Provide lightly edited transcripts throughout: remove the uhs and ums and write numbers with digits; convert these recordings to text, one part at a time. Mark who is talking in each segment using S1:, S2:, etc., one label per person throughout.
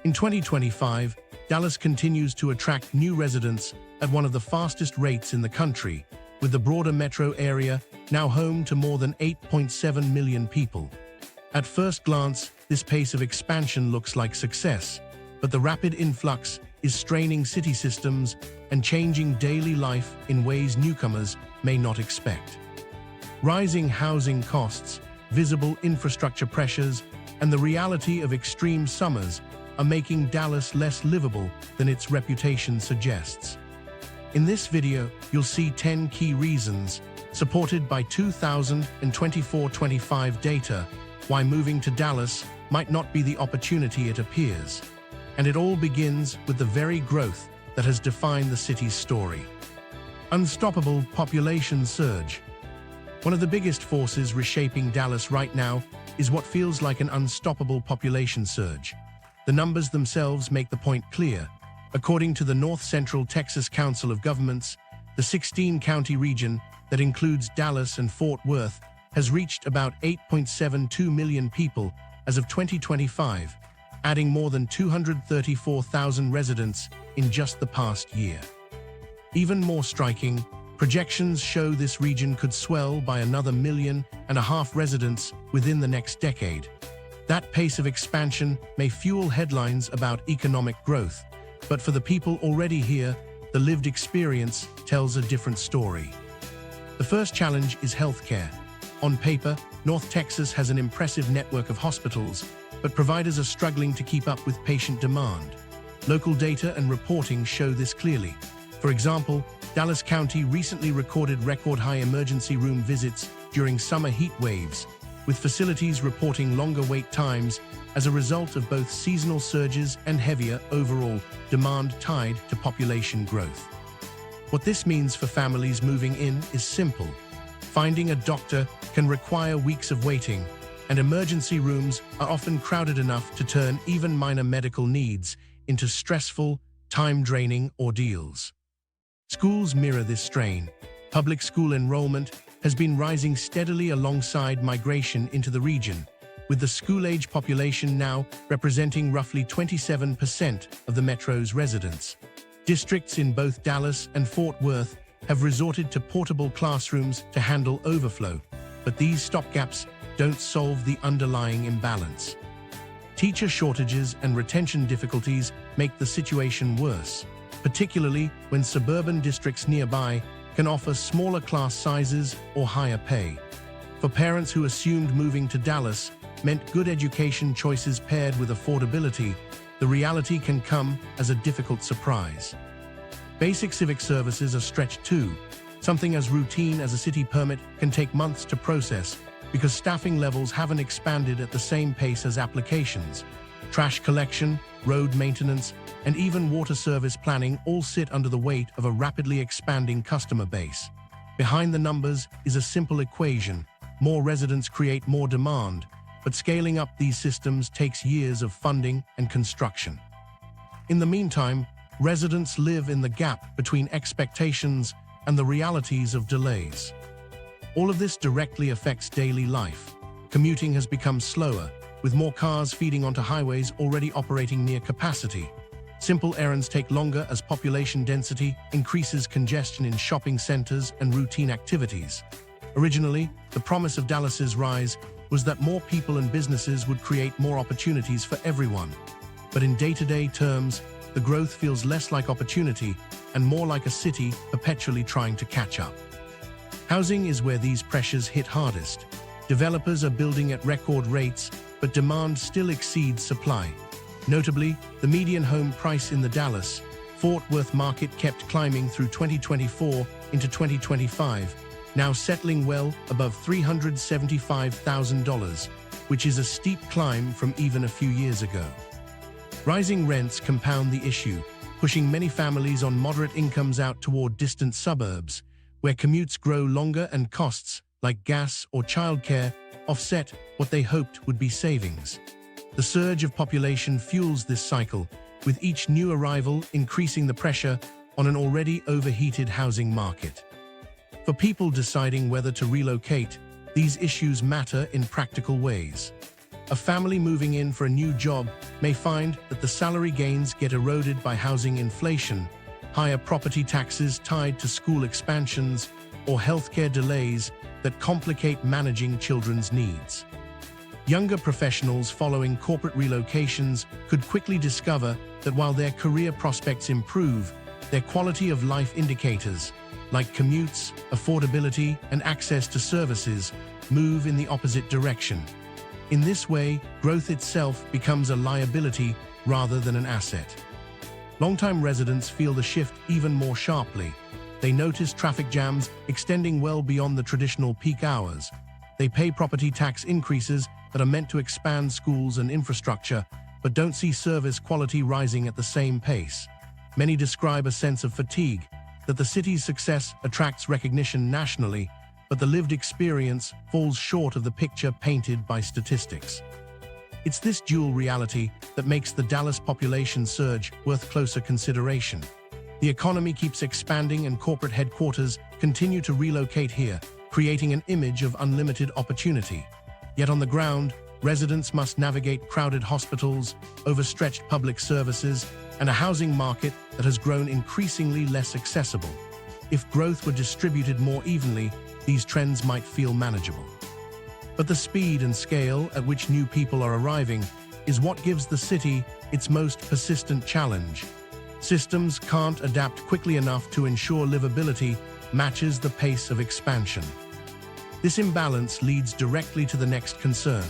S1: In 2025, Dallas continues to attract new residents at one of the fastest rates in the country, with the broader metro area now home to more than 8.7 million people. At first glance, this pace of expansion looks like success, but the rapid influx is straining city systems and changing daily life in ways newcomers may not expect. Rising housing costs, visible infrastructure pressures, and the reality of extreme summers are making Dallas less livable than its reputation suggests. In this video, you'll see 10 key reasons, supported by 2024-25 data, why moving to Dallas might not be the opportunity it appears. And it all begins with the very growth that has defined the city's story. Unstoppable population surge. One of the biggest forces reshaping Dallas right now is what feels like an unstoppable population surge. The numbers themselves make the point clear. According to the North Central Texas Council of Governments, the 16-county region that includes Dallas and Fort Worth has reached about 8.72 million people as of 2025, adding more than 234,000 residents in just the past year. Even more striking, projections show this region could swell by another 1.5 million residents within the next decade. That pace of expansion may fuel headlines about economic growth, but for the people already here, the lived experience tells a different story. The first challenge is healthcare. On paper, North Texas has an impressive network of hospitals, but providers are struggling to keep up with patient demand. Local data and reporting show this clearly. For example, Dallas County recently recorded record-high emergency room visits during summer heat waves, with facilities reporting longer wait times as a result of both seasonal surges and heavier overall demand tied to population growth. What this means for families moving in is simple. Finding a doctor can require weeks of waiting, and emergency rooms are often crowded enough to turn even minor medical needs into stressful, time-draining ordeals. Schools mirror this strain. Public school enrollment has been rising steadily alongside migration into the region, with the school-age population now representing roughly 27% of the metro's residents. Districts in both Dallas and Fort Worth have resorted to portable classrooms to handle overflow, but these stopgaps don't solve the underlying imbalance. Teacher shortages and retention difficulties make the situation worse, particularly when suburban districts nearby can offer smaller class sizes or higher pay. For parents who assumed moving to Dallas meant good education choices paired with affordability, the reality can come as a difficult surprise. Basic civic services are stretched too. Something as routine as a city permit can take months to process because staffing levels haven't expanded at the same pace as applications. Trash collection, road maintenance, and even water service planning all sit under the weight of a rapidly expanding customer base. Behind the numbers is a simple equation. More residents create more demand, but scaling up these systems takes years of funding and construction. In the meantime, residents live in the gap between expectations and the realities of delays. All of this directly affects daily life. Commuting has become slower, with more cars feeding onto highways already operating near capacity. Simple errands take longer as population density increases congestion in shopping centers and routine activities. Originally, the promise of Dallas's rise was that more people and businesses would create more opportunities for everyone. But in day-to-day terms, the growth feels less like opportunity and more like a city perpetually trying to catch up. Housing is where these pressures hit hardest. Developers are building at record rates, but demand still exceeds supply. Notably, the median home price in the Dallas, Fort Worth market kept climbing through 2024 into 2025, now settling well above $375,000, which is a steep climb from even a few years ago. Rising rents compound the issue, pushing many families on moderate incomes out toward distant suburbs, where commutes grow longer and costs, like gas or childcare, offset what they hoped would be savings. The surge of population fuels this cycle, with each new arrival increasing the pressure on an already overheated housing market. For people deciding whether to relocate, these issues matter in practical ways. A family moving in for a new job may find that the salary gains get eroded by housing inflation, higher property taxes tied to school expansions, or healthcare delays that complicate managing children's needs. Younger professionals following corporate relocations could quickly discover that while their career prospects improve, their quality of life indicators, like commutes, affordability, and access to services, move in the opposite direction. In this way, growth itself becomes a liability rather than an asset. Long-time residents feel the shift even more sharply. They notice traffic jams extending well beyond the traditional peak hours. They pay property tax increases that are meant to expand schools and infrastructure, but don't see service quality rising at the same pace. Many describe a sense of fatigue, that the city's success attracts recognition nationally, but the lived experience falls short of the picture painted by statistics. It's this dual reality that makes the Dallas population surge worth closer consideration. The economy keeps expanding and corporate headquarters continue to relocate here, creating an image of unlimited opportunity. Yet on the ground, residents must navigate crowded hospitals, overstretched public services, and a housing market that has grown increasingly less accessible. If growth were distributed more evenly, these trends might feel manageable. But the speed and scale at which new people are arriving is what gives the city its most persistent challenge. Systems can't adapt quickly enough to ensure livability matches the pace of expansion. This imbalance leads directly to the next concern.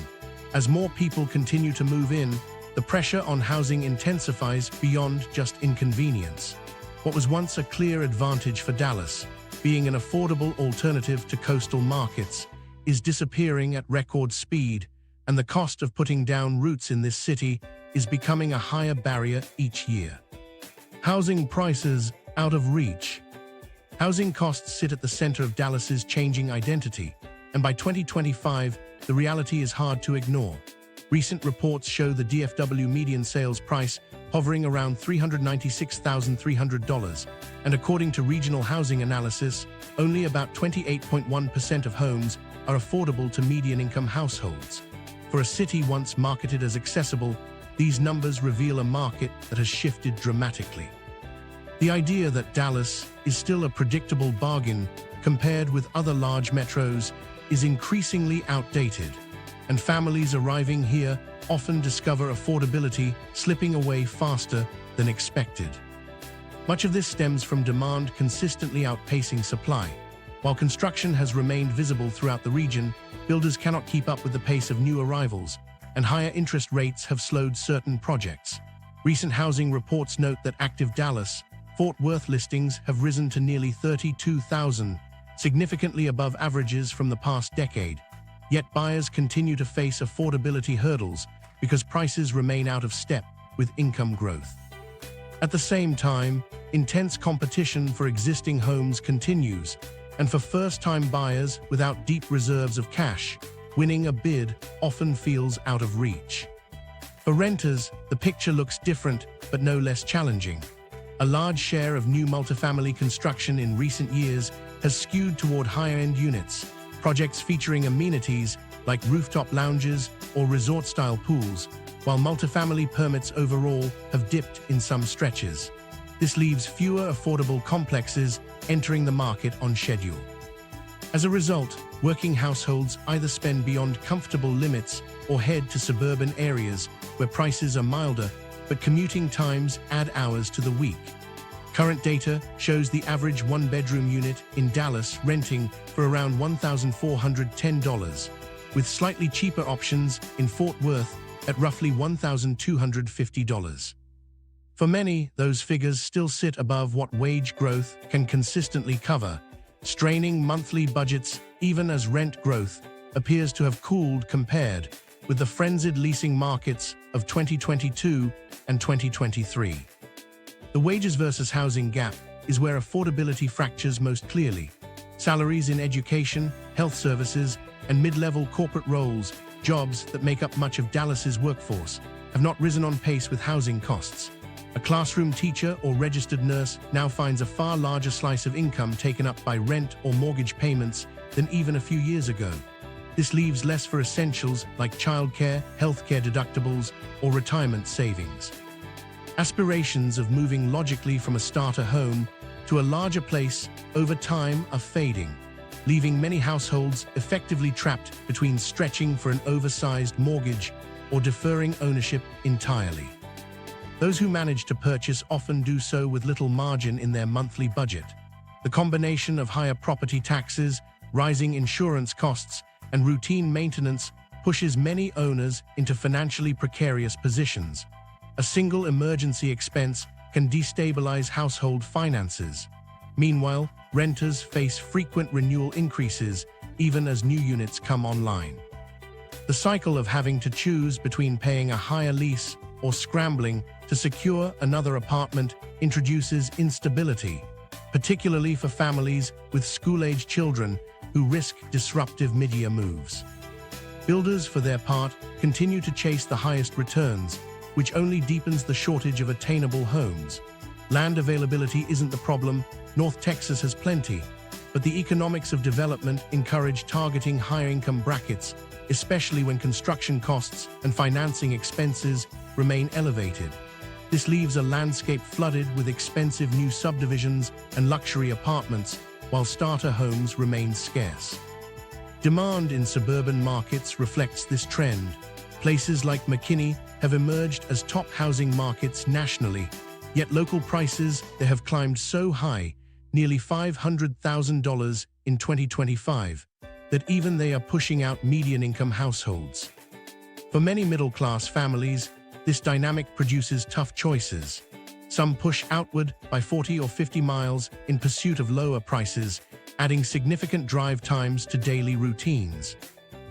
S1: As more people continue to move in, the pressure on housing intensifies beyond just inconvenience. What was once a clear advantage for Dallas, being an affordable alternative to coastal markets, is disappearing at record speed, and the cost of putting down roots in this city is becoming a higher barrier each year. Housing prices out of reach. Housing costs sit at the center of Dallas's changing identity, and by 2025, the reality is hard to ignore. Recent reports show the DFW median sales price hovering around $396,300, and according to regional housing analysis, only about 28.1% of homes are affordable to median-income households. For a city once marketed as accessible, these numbers reveal a market that has shifted dramatically. The idea that Dallas is still a predictable bargain compared with other large metros is increasingly outdated, and families arriving here often discover affordability slipping away faster than expected. Much of this stems from demand consistently outpacing supply. While construction has remained visible throughout the region, builders cannot keep up with the pace of new arrivals, and higher interest rates have slowed certain projects. Recent housing reports note that active Dallas-Fort Worth listings have risen to nearly 32,000, significantly above averages from the past decade. Yet buyers continue to face affordability hurdles because prices remain out of step with income growth. At the same time, intense competition for existing homes continues, and for first-time buyers without deep reserves of cash, winning a bid often feels out of reach. For renters, the picture looks different but no less challenging. A large share of new multifamily construction in recent years has skewed toward higher-end units, projects featuring amenities like rooftop lounges or resort-style pools, while multifamily permits overall have dipped in some stretches. This leaves fewer affordable complexes entering the market on schedule. As a result, working households either spend beyond comfortable limits or head to suburban areas where prices are milder, but commuting times add hours to the week. Current data shows the average one-bedroom unit in Dallas renting for around $1,410, with slightly cheaper options in Fort Worth at roughly $1,250. For many, those figures still sit above what wage growth can consistently cover, straining monthly budgets even as rent growth appears to have cooled compared with the frenzied leasing markets of 2022 and 2023. The wages versus housing gap is where affordability fractures most clearly. Salaries in education, health services, and mid-level corporate roles, jobs that make up much of Dallas's workforce, have not risen on pace with housing costs. A classroom teacher or registered nurse now finds a far larger slice of income taken up by rent or mortgage payments than even a few years ago. This leaves less for essentials like childcare, healthcare deductibles, or retirement savings. Aspirations of moving logically from a starter home to a larger place over time are fading, leaving many households effectively trapped between stretching for an oversized mortgage or deferring ownership entirely. Those who manage to purchase often do so with little margin in their monthly budget. The combination of higher property taxes, rising insurance costs, and routine maintenance pushes many owners into financially precarious positions. A single emergency expense can destabilize household finances. Meanwhile, renters face frequent renewal increases even as new units come online. The cycle of having to choose between paying a higher lease or scrambling to secure another apartment introduces instability, particularly for families with school-age children who risk disruptive mid-year moves. Builders, for their part, continue to chase the highest returns, which only deepens the shortage of attainable homes. Land availability isn't the problem. North Texas has plenty, but the economics of development encourage targeting higher income brackets, especially when construction costs and financing expenses remain elevated. This leaves a landscape flooded with expensive new subdivisions and luxury apartments, while starter homes remain scarce. Demand in suburban markets reflects this trend. Places like McKinney have emerged as top housing markets nationally, yet local prices there have climbed so high, nearly $500,000 in 2025, that even they are pushing out median-income households. For many middle-class families, this dynamic produces tough choices. Some push outward by 40 or 50 miles in pursuit of lower prices, adding significant drive times to daily routines.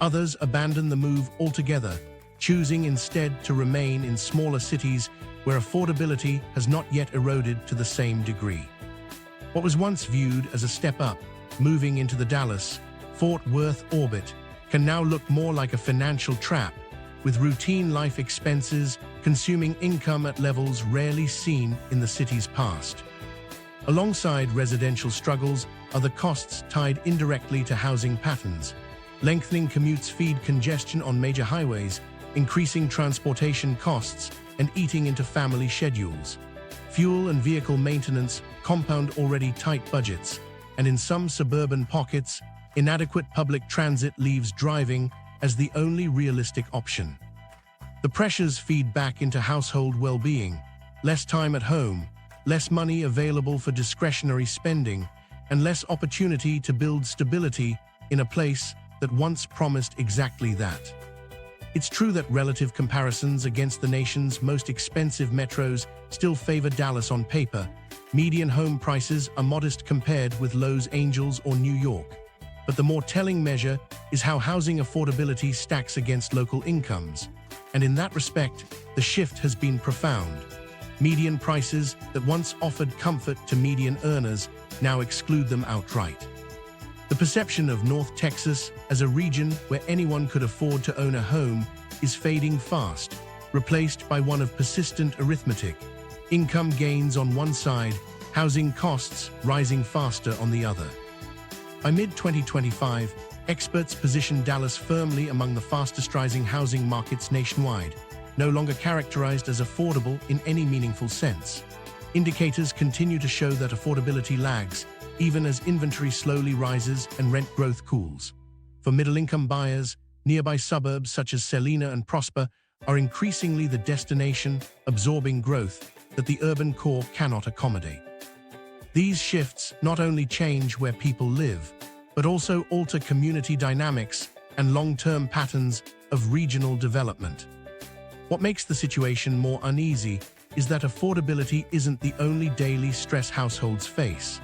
S1: Others abandon the move altogether, choosing instead to remain in smaller cities where affordability has not yet eroded to the same degree. What was once viewed as a step up, moving into the Dallas-Fort Worth orbit, can now look more like a financial trap, with routine life expenses consuming income at levels rarely seen in the city's past. Alongside residential struggles are the costs tied indirectly to housing patterns. Lengthening commutes feed congestion on major highways, increasing transportation costs and eating into family schedules. Fuel and vehicle maintenance compound already tight budgets, and in some suburban pockets, inadequate public transit leaves driving as the only realistic option. The pressures feed back into household well-being: less time at home, less money available for discretionary spending, and less opportunity to build stability in a place that once promised exactly that. It's true that relative comparisons against the nation's most expensive metros still favor Dallas on paper. Median home prices are modest compared with Los Angeles or New York. But the more telling measure is how housing affordability stacks against local incomes. And in that respect, the shift has been profound. Median prices that once offered comfort to median earners now exclude them outright. The perception of North Texas as a region where anyone could afford to own a home is fading fast, replaced by one of persistent arithmetic. Income gains on one side, housing costs rising faster on the other. By mid-2025, experts positioned Dallas firmly among the fastest-rising housing markets nationwide, no longer characterized as affordable in any meaningful sense. Indicators continue to show that affordability lags, even as inventory slowly rises and rent growth cools. For middle-income buyers, nearby suburbs such as Salina and Prosper are increasingly the destination, absorbing growth that the urban core cannot accommodate. These shifts not only change where people live, but also alter community dynamics and long-term patterns of regional development. What makes the situation more uneasy is that affordability isn't the only daily stress households face.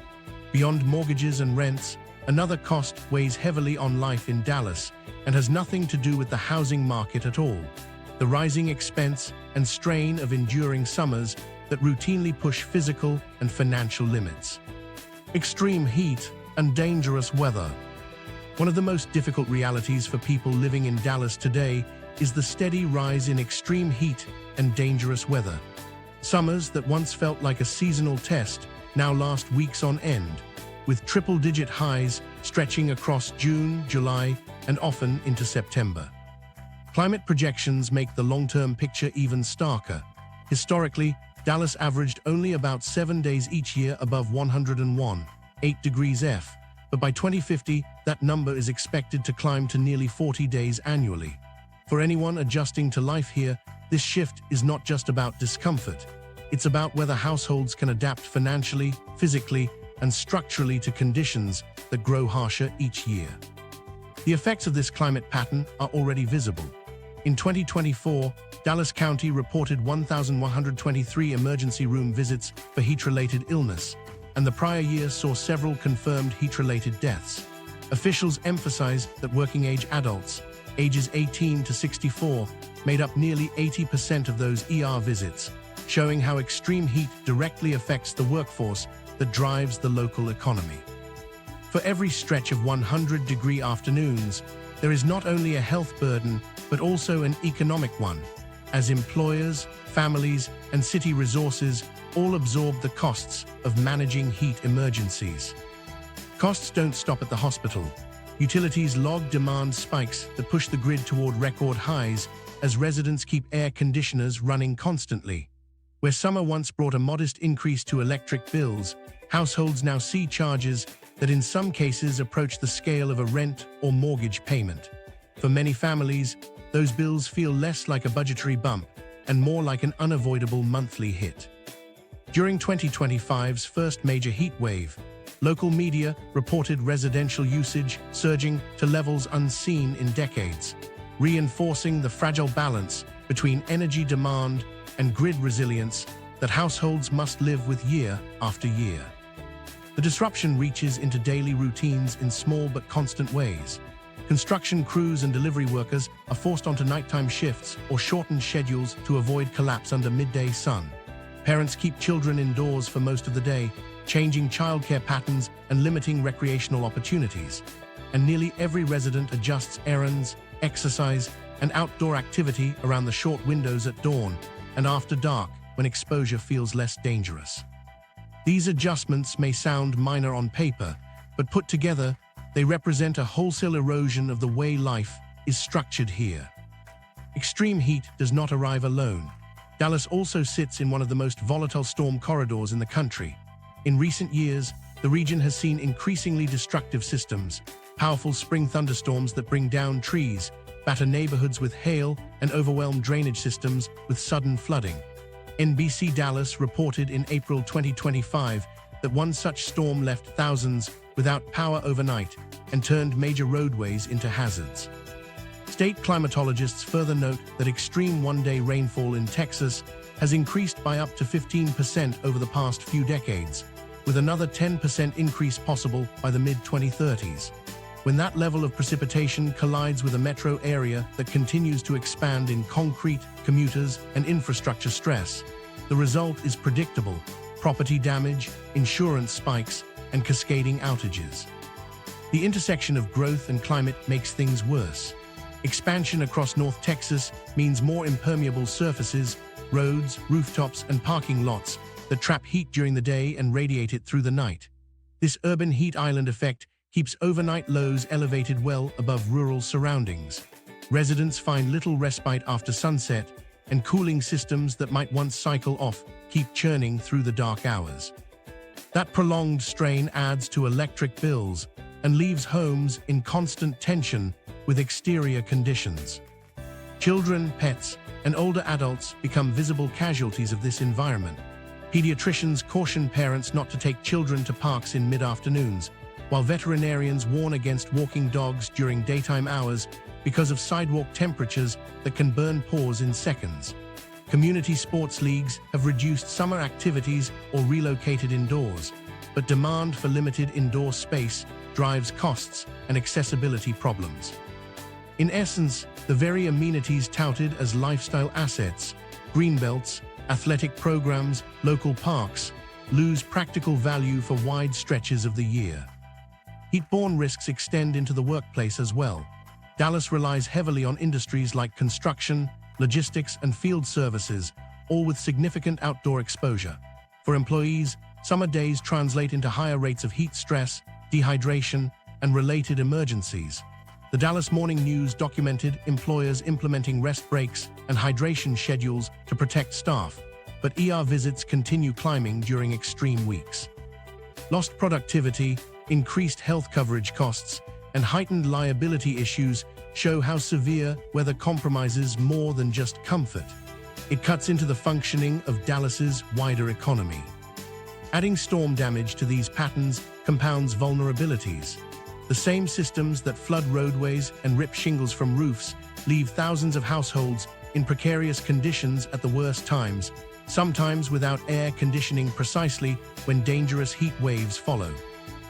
S1: Beyond mortgages and rents, another cost weighs heavily on life in Dallas and has nothing to do with the housing market at all: the rising expense and strain of enduring summers that routinely push physical and financial limits. Extreme heat and dangerous weather. One of the most difficult realities for people living in Dallas today is the steady rise in extreme heat and dangerous weather. Summers that once felt like a seasonal test now last weeks on end, with triple-digit highs stretching across June, July, and often into September. Climate projections make the long-term picture even starker. Historically, Dallas averaged only about 7 days each year above 101.8 degrees F, but by 2050, that number is expected to climb to nearly 40 days annually. For anyone adjusting to life here, this shift is not just about discomfort. It's about whether households can adapt financially, physically, and structurally to conditions that grow harsher each year. The effects of this climate pattern are already visible. In 2024, Dallas County reported 1,123 emergency room visits for heat-related illness, and the prior year saw several confirmed heat-related deaths. Officials emphasize that working-age adults, ages 18 to 64, made up nearly 80% of those ER visits, showing how extreme heat directly affects the workforce that drives the local economy. For every stretch of 100-degree afternoons, there is not only a health burden, but also an economic one, as employers, families, and city resources all absorb the costs of managing heat emergencies. Costs don't stop at the hospital. Utilities log demand spikes that push the grid toward record highs as residents keep air conditioners running constantly. Where summer once brought a modest increase to electric bills, households now see charges that in some cases approach the scale of a rent or mortgage payment. For many families, those bills feel less like a budgetary bump and more like an unavoidable monthly hit. During 2025's first major heat wave, local media reported residential usage surging to levels unseen in decades, reinforcing the fragile balance between energy demand and grid resilience that households must live with year after year. The disruption reaches into daily routines in small but constant ways. Construction crews and delivery workers are forced onto nighttime shifts or shortened schedules to avoid collapse under midday sun. Parents keep children indoors for most of the day, changing childcare patterns and limiting recreational opportunities. And nearly every resident adjusts errands, exercise, and outdoor activity around the short windows at dawn and after dark when exposure feels less dangerous. These adjustments may sound minor on paper, but put together, they represent a wholesale erosion of the way life is structured here. Extreme heat does not arrive alone. Dallas also sits in one of the most volatile storm corridors in the country. In recent years, the region has seen increasingly destructive systems, powerful spring thunderstorms that bring down trees, batter neighborhoods with hail, and overwhelm drainage systems with sudden flooding. NBC Dallas reported in April 2025 that one such storm left thousands without power overnight and turned major roadways into hazards. State climatologists further note that extreme one-day rainfall in Texas has increased by up to 15% over the past few decades, with another 10% increase possible by the mid-2030s. When that level of precipitation collides with a metro area that continues to expand in concrete, commuters, and infrastructure stress, the result is predictable: property damage, insurance spikes, and cascading outages. The intersection of growth and climate makes things worse. Expansion across North Texas means more impermeable surfaces, roads, rooftops, and parking lots that trap heat during the day and radiate it through the night. This urban heat island effect keeps overnight lows elevated well above rural surroundings. Residents find little respite after sunset, and cooling systems that might once cycle off keep churning through the dark hours. That prolonged strain adds to electric bills and leaves homes in constant tension with exterior conditions. Children, pets, and older adults become visible casualties of this environment. Pediatricians caution parents not to take children to parks in mid-afternoons, while veterinarians warn against walking dogs during daytime hours because of sidewalk temperatures that can burn paws in seconds. Community sports leagues have reduced summer activities or relocated indoors, but demand for limited indoor space drives costs and accessibility problems. In essence, the very amenities touted as lifestyle assets, greenbelts, athletic programs, local parks, lose practical value for wide stretches of the year. Heat-borne risks extend into the workplace as well. Dallas relies heavily on industries like construction, logistics, and field services, all with significant outdoor exposure. For employees, summer days translate into higher rates of heat stress, dehydration, and related emergencies. The Dallas Morning News documented employers implementing rest breaks and hydration schedules to protect staff, but ER visits continue climbing during extreme weeks. Lost productivity, increased health coverage costs, and heightened liability issues show how severe weather compromises more than just comfort. It cuts into the functioning of Dallas's wider economy. Adding storm damage to these patterns compounds vulnerabilities. The same systems that flood roadways and rip shingles from roofs leave thousands of households in precarious conditions at the worst times, sometimes without air conditioning precisely when dangerous heat waves follow.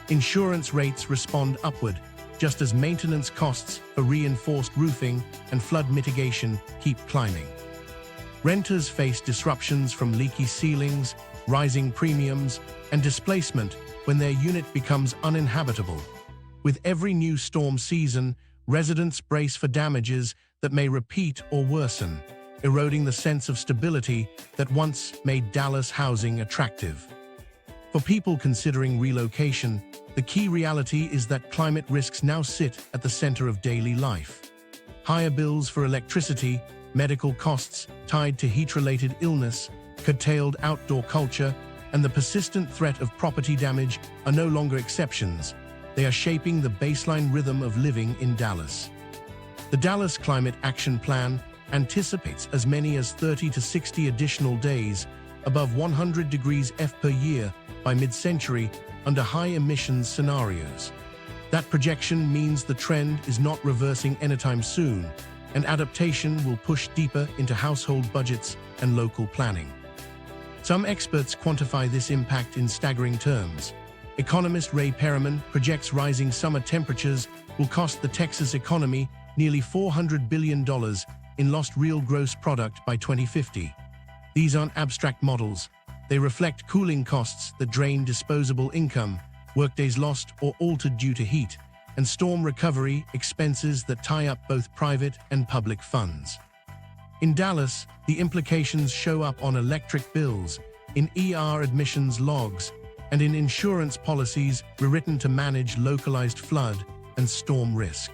S1: Insurance rates respond upward, just as maintenance costs for reinforced roofing and flood mitigation keep climbing. Renters face disruptions from leaky ceilings, rising premiums, and displacement when their unit becomes uninhabitable. With every new storm season, residents brace for damages that may repeat or worsen, eroding the sense of stability that once made Dallas housing attractive. For people considering relocation, the key reality is that climate risks now sit at the center of daily life. Higher bills for electricity, medical costs tied to heat-related illness, curtailed outdoor culture, and the persistent threat of property damage are no longer exceptions. They are shaping the baseline rhythm of living in Dallas. The Dallas Climate Action Plan anticipates as many as 30 to 60 additional days above 100 degrees F per year by mid-century under high-emissions scenarios. That projection means the trend is not reversing anytime soon, and adaptation will push deeper into household budgets and local planning. Some experts quantify this impact in staggering terms. Economist Ray Perriman projects rising summer temperatures will cost the Texas economy nearly $400 billion in lost real gross product by 2050. These aren't abstract models. They reflect cooling costs that drain disposable income, workdays lost or altered due to heat, and storm recovery expenses that tie up both private and public funds. In Dallas, the implications show up on electric bills, in ER admissions logs, and in insurance policies rewritten to manage localized flood and storm risk.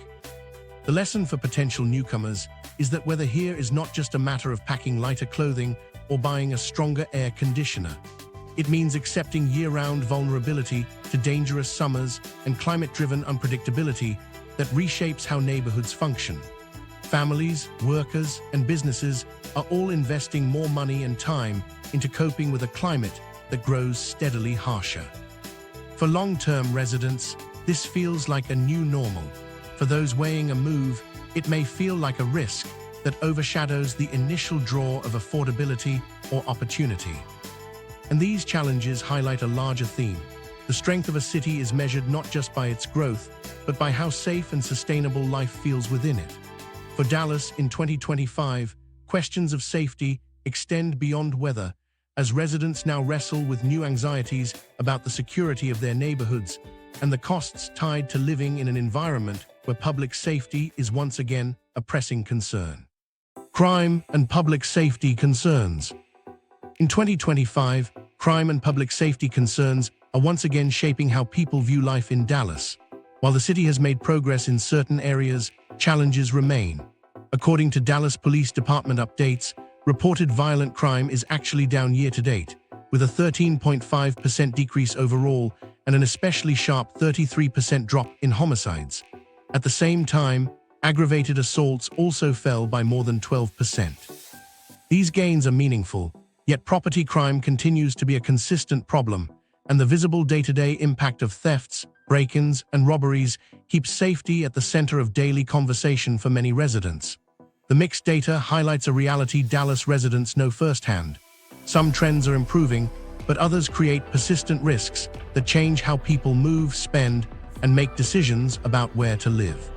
S1: The lesson for potential newcomers is that weather here is not just a matter of packing lighter clothing or buying a stronger air conditioner. It means accepting year-round vulnerability to dangerous summers and climate-driven unpredictability that reshapes how neighborhoods function. Families, workers, and businesses are all investing more money and time into coping with a climate that grows steadily harsher. For long-term residents, this feels like a new normal. For those weighing a move, it may feel like a risk that overshadows the initial draw of affordability or opportunity. And these challenges highlight a larger theme. The strength of a city is measured not just by its growth, but by how safe and sustainable life feels within it. For Dallas in 2025, questions of safety extend beyond weather, as residents now wrestle with new anxieties about the security of their neighborhoods and the costs tied to living in an environment where public safety is once again a pressing concern. Crime and public safety concerns. In 2025, crime and public safety concerns are once again shaping how people view life in Dallas. While the city has made progress in certain areas, challenges remain. According to Dallas Police Department updates, reported violent crime is actually down year-to-date, with a 13.5% decrease overall and an especially sharp 33% drop in homicides. At the same time, aggravated assaults also fell by more than 12%. These gains are meaningful, yet property crime continues to be a consistent problem, and the visible day-to-day impact of thefts, break-ins, and robberies keeps safety at the center of daily conversation for many residents. The mixed data highlights a reality Dallas residents know firsthand. Some trends are improving, but others create persistent risks that change how people move, spend, and make decisions about where to live.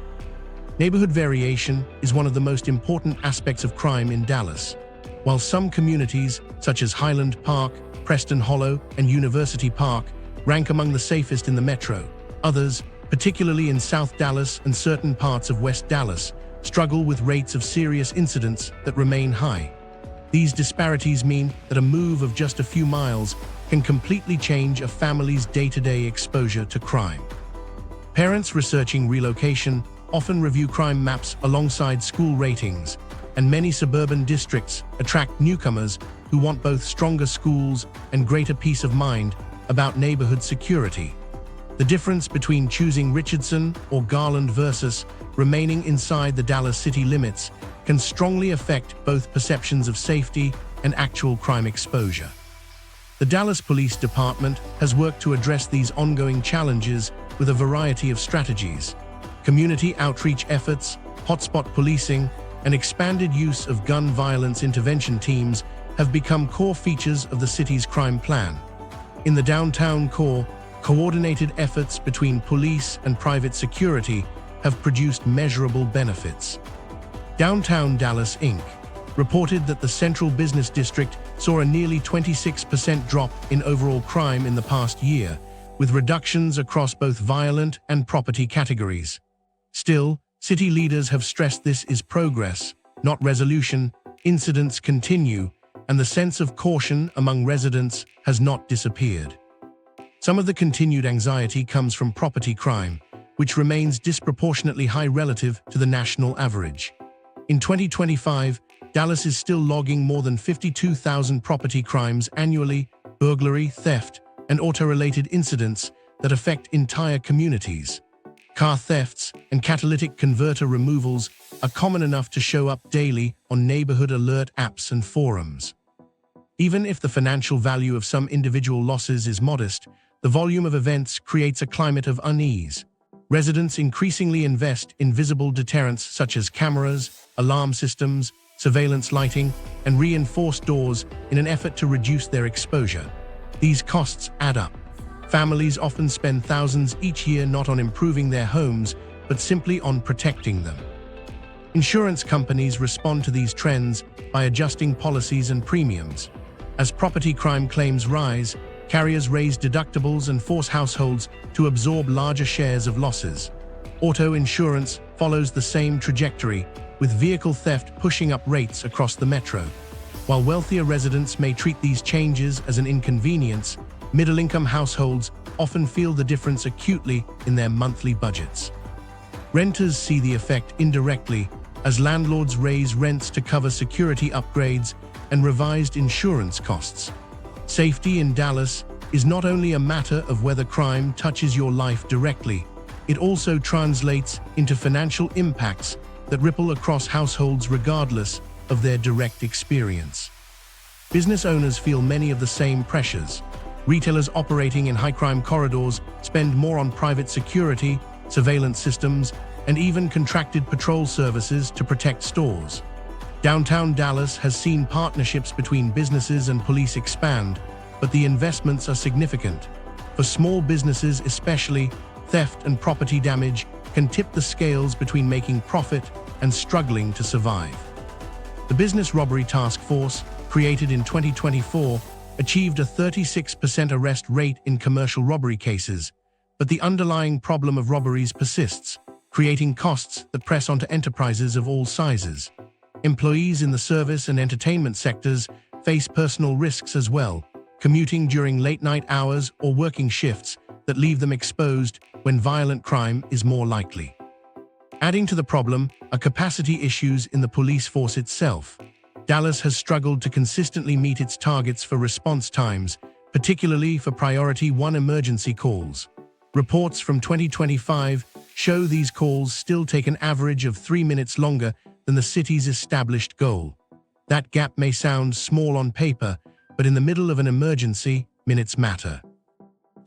S1: Neighborhood variation is one of the most important aspects of crime in Dallas. While some communities, such as Highland Park, Preston Hollow, and University Park, rank among the safest in the metro, others, particularly in South Dallas and certain parts of West Dallas, struggle with rates of serious incidents that remain high. These disparities mean that a move of just a few miles can completely change a family's day-to-day exposure to crime. Parents researching relocation often review crime maps alongside school ratings, and many suburban districts attract newcomers who want both stronger schools and greater peace of mind about neighborhood security. The difference between choosing Richardson or Garland versus remaining inside the Dallas city limits can strongly affect both perceptions of safety and actual crime exposure. The Dallas Police Department has worked to address these ongoing challenges with a variety of strategies. Community outreach efforts, hotspot policing, and expanded use of gun violence intervention teams have become core features of the city's crime plan. In the downtown core, coordinated efforts between police and private security have produced measurable benefits. Downtown Dallas Inc. reported that the central business district saw a nearly 26% drop in overall crime in the past year, with reductions across both violent and property categories. Still, city leaders have stressed this is progress, not resolution. Incidents continue, and the sense of caution among residents has not disappeared. Some of the continued anxiety comes from property crime, which remains disproportionately high relative to the national average. In 2025, Dallas is still logging more than 52,000 property crimes annually, burglary, theft, and auto-related incidents that affect entire communities. Car thefts and catalytic converter removals are common enough to show up daily on neighborhood alert apps and forums. Even if the financial value of some individual losses is modest, the volume of events creates a climate of unease. Residents increasingly invest in visible deterrents such as cameras, alarm systems, surveillance lighting, and reinforced doors in an effort to reduce their exposure. These costs add up. Families often spend thousands each year not on improving their homes, but simply on protecting them. Insurance companies respond to these trends by adjusting policies and premiums. As property crime claims rise, carriers raise deductibles and force households to absorb larger shares of losses. Auto insurance follows the same trajectory, with vehicle theft pushing up rates across the metro. While wealthier residents may treat these changes as an inconvenience, middle-income households often feel the difference acutely in their monthly budgets. Renters see the effect indirectly as landlords raise rents to cover security upgrades and revised insurance costs. Safety in Dallas is not only a matter of whether crime touches your life directly, it also translates into financial impacts that ripple across households regardless of their direct experience. Business owners feel many of the same pressures. Retailers operating in high-crime corridors spend more on private security, surveillance systems, and even contracted patrol services to protect stores. Downtown Dallas has seen partnerships between businesses and police expand, but the investments are significant. For small businesses especially, theft and property damage can tip the scales between making profit and struggling to survive. The Business Robbery Task Force, created in 2024, achieved a 36% arrest rate in commercial robbery cases, but the underlying problem of robberies persists, creating costs that press onto enterprises of all sizes. Employees in the service and entertainment sectors face personal risks as well, commuting during late-night hours or working shifts that leave them exposed when violent crime is more likely. Adding to the problem are capacity issues in the police force itself. Dallas has struggled to consistently meet its targets for response times, particularly for Priority 1 emergency calls. Reports from 2025 show these calls still take an average of 3 minutes longer than the city's established goal. That gap may sound small on paper, but in the middle of an emergency, minutes matter.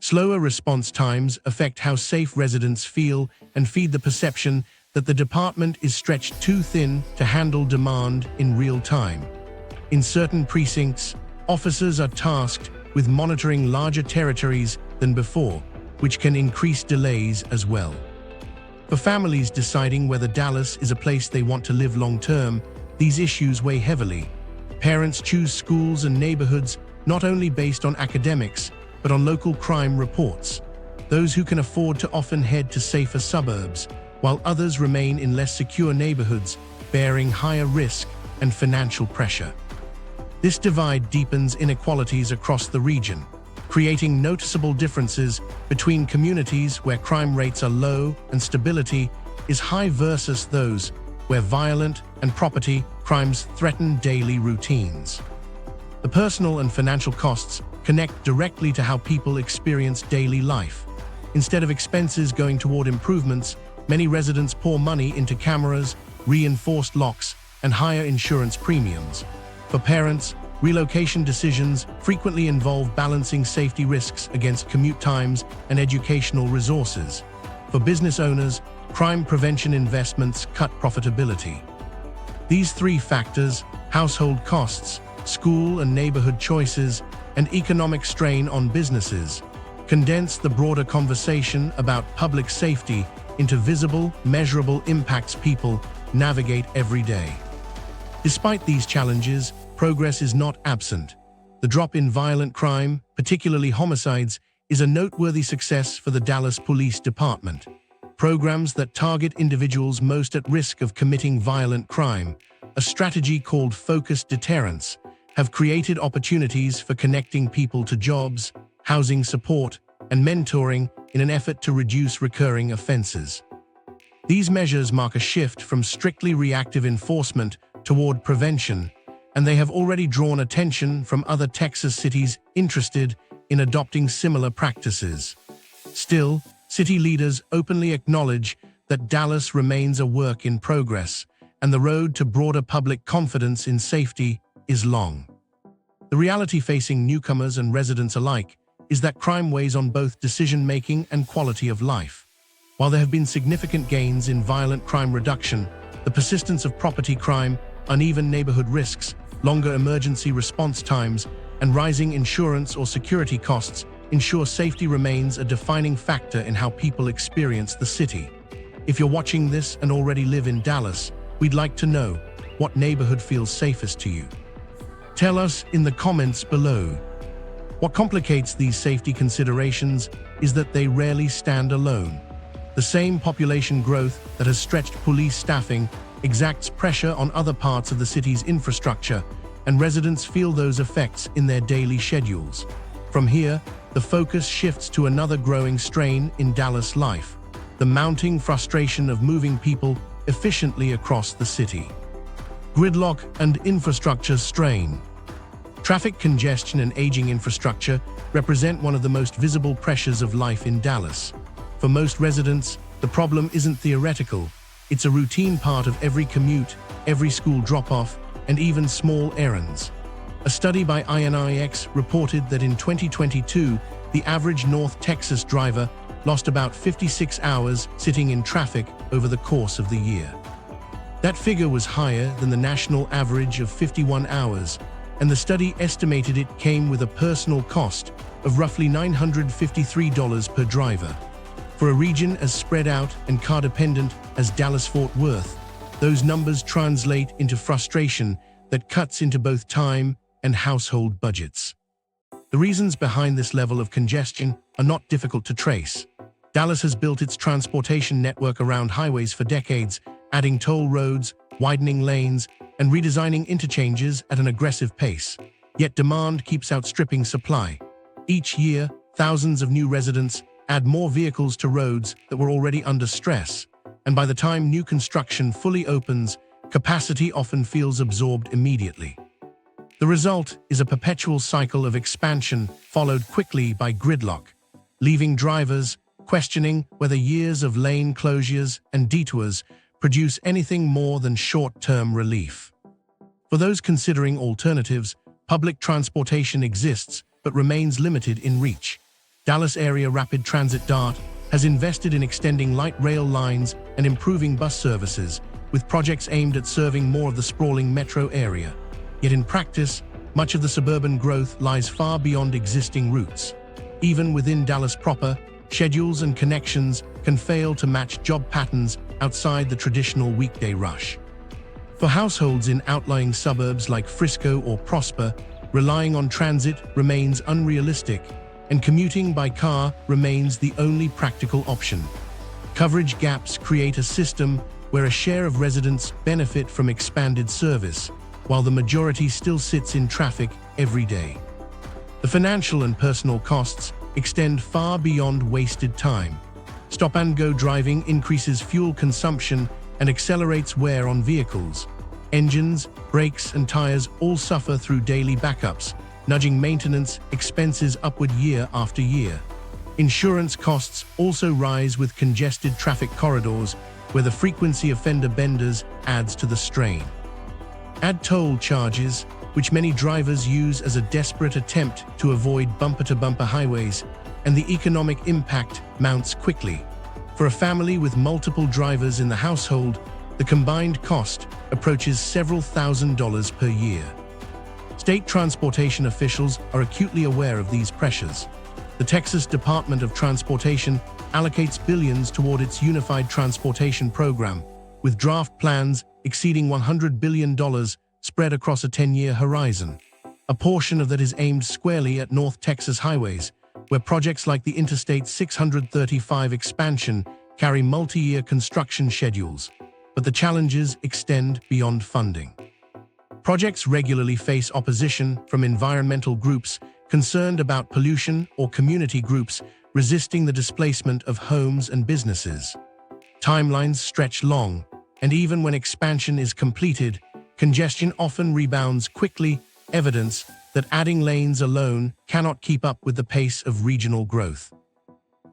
S1: Slower response times affect how safe residents feel and feed the perception that the department is stretched too thin to handle demand in real time. In certain precincts, officers are tasked with monitoring larger territories than before, which can increase delays as well. For families deciding whether Dallas is a place they want to live long-term, these issues weigh heavily. Parents choose schools and neighborhoods not only based on academics, but on local crime reports. Those who can afford to often head to safer suburbs, while others remain in less secure neighborhoods, bearing higher risk and financial pressure. This divide deepens inequalities across the region, creating noticeable differences between communities where crime rates are low and stability is high versus those where violent and property crimes threaten daily routines. The personal and financial costs connect directly to how people experience daily life. Instead of expenses going toward improvements, many residents pour money into cameras, reinforced locks, and higher insurance premiums. For parents, relocation decisions frequently involve balancing safety risks against commute times and educational resources. For business owners, crime prevention investments cut profitability. These three factors, household costs, school and neighborhood choices, and economic strain on businesses, condense the broader conversation about public safety into visible, measurable impacts people navigate every day. Despite these challenges, progress is not absent. The drop in violent crime, particularly homicides, is a noteworthy success for the Dallas Police Department. Programs that target individuals most at risk of committing violent crime, a strategy called focused deterrence, have created opportunities for connecting people to jobs, housing support, and mentoring in an effort to reduce recurring offenses. These measures mark a shift from strictly reactive enforcement toward prevention, and they have already drawn attention from other Texas cities interested in adopting similar practices. Still, city leaders openly acknowledge that Dallas remains a work in progress, and the road to broader public confidence in safety is long. The reality facing newcomers and residents alike is that crime weighs on both decision-making and quality of life. While there have been significant gains in violent crime reduction, the persistence of property crime, uneven neighborhood risks, longer emergency response times, and rising insurance or security costs ensure safety remains a defining factor in how people experience the city. If you're watching this and already live in Dallas, we'd like to know, what neighborhood feels safest to you? Tell us in the comments below. What complicates these safety considerations is that they rarely stand alone. The same population growth that has stretched police staffing exacts pressure on other parts of the city's infrastructure, and residents feel those effects in their daily schedules. From here, the focus shifts to another growing strain in Dallas life, the mounting frustration of moving people efficiently across the city. Gridlock and infrastructure strain. Traffic congestion and aging infrastructure represent one of the most visible pressures of life in Dallas. For most residents, the problem isn't theoretical. It's a routine part of every commute, every school drop-off, and even small errands. A study by INIX reported that in 2022, the average North Texas driver lost about 56 hours sitting in traffic over the course of the year. That figure was higher than the national average of 51 hours, and the study estimated it came with a personal cost of roughly $953 per driver. For a region as spread out and car-dependent as Dallas-Fort Worth, those numbers translate into frustration that cuts into both time and household budgets. The reasons behind this level of congestion are not difficult to trace. Dallas has built its transportation network around highways for decades, adding toll roads, widening lanes, and redesigning interchanges at an aggressive pace. Yet demand keeps outstripping supply. Each year, thousands of new residents add more vehicles to roads that were already under stress, and by the time new construction fully opens, capacity often feels absorbed immediately. The result is a perpetual cycle of expansion followed quickly by gridlock, leaving drivers questioning whether years of lane closures and detours produce anything more than short-term relief. For those considering alternatives, public transportation exists but remains limited in reach. Dallas Area Rapid Transit DART has invested in extending light rail lines and improving bus services, with projects aimed at serving more of the sprawling metro area. Yet in practice, much of the suburban growth lies far beyond existing routes. Even within Dallas proper, schedules and connections can fail to match job patterns outside the traditional weekday rush. For households in outlying suburbs like Frisco or Prosper, relying on transit remains unrealistic, and commuting by car remains the only practical option. Coverage gaps create a system where a share of residents benefit from expanded service, while the majority still sits in traffic every day. The financial and personal costs extend far beyond wasted time. Stop-and-go driving increases fuel consumption and accelerates wear on vehicles. Engines, brakes, and tires all suffer through daily backups, nudging maintenance expenses upward year after year. Insurance costs also rise with congested traffic corridors, where the frequency of fender benders adds to the strain. Add toll charges, which many drivers use as a desperate attempt to avoid bumper-to-bumper highways, and the economic impact mounts quickly. For a family with multiple drivers in the household, the combined cost approaches several $1,000s per year. State transportation officials are acutely aware of these pressures. The Texas Department of Transportation allocates billions toward its Unified Transportation Program, with draft plans exceeding $100 billion spread across a 10-year horizon. A portion of that is aimed squarely at North Texas highways, where projects like the Interstate 635 expansion carry multi-year construction schedules. But the challenges extend beyond funding. Projects regularly face opposition from environmental groups concerned about pollution or community groups resisting the displacement of homes and businesses. Timelines stretch long, and even when expansion is completed, congestion often rebounds quickly, evidence that adding lanes alone cannot keep up with the pace of regional growth.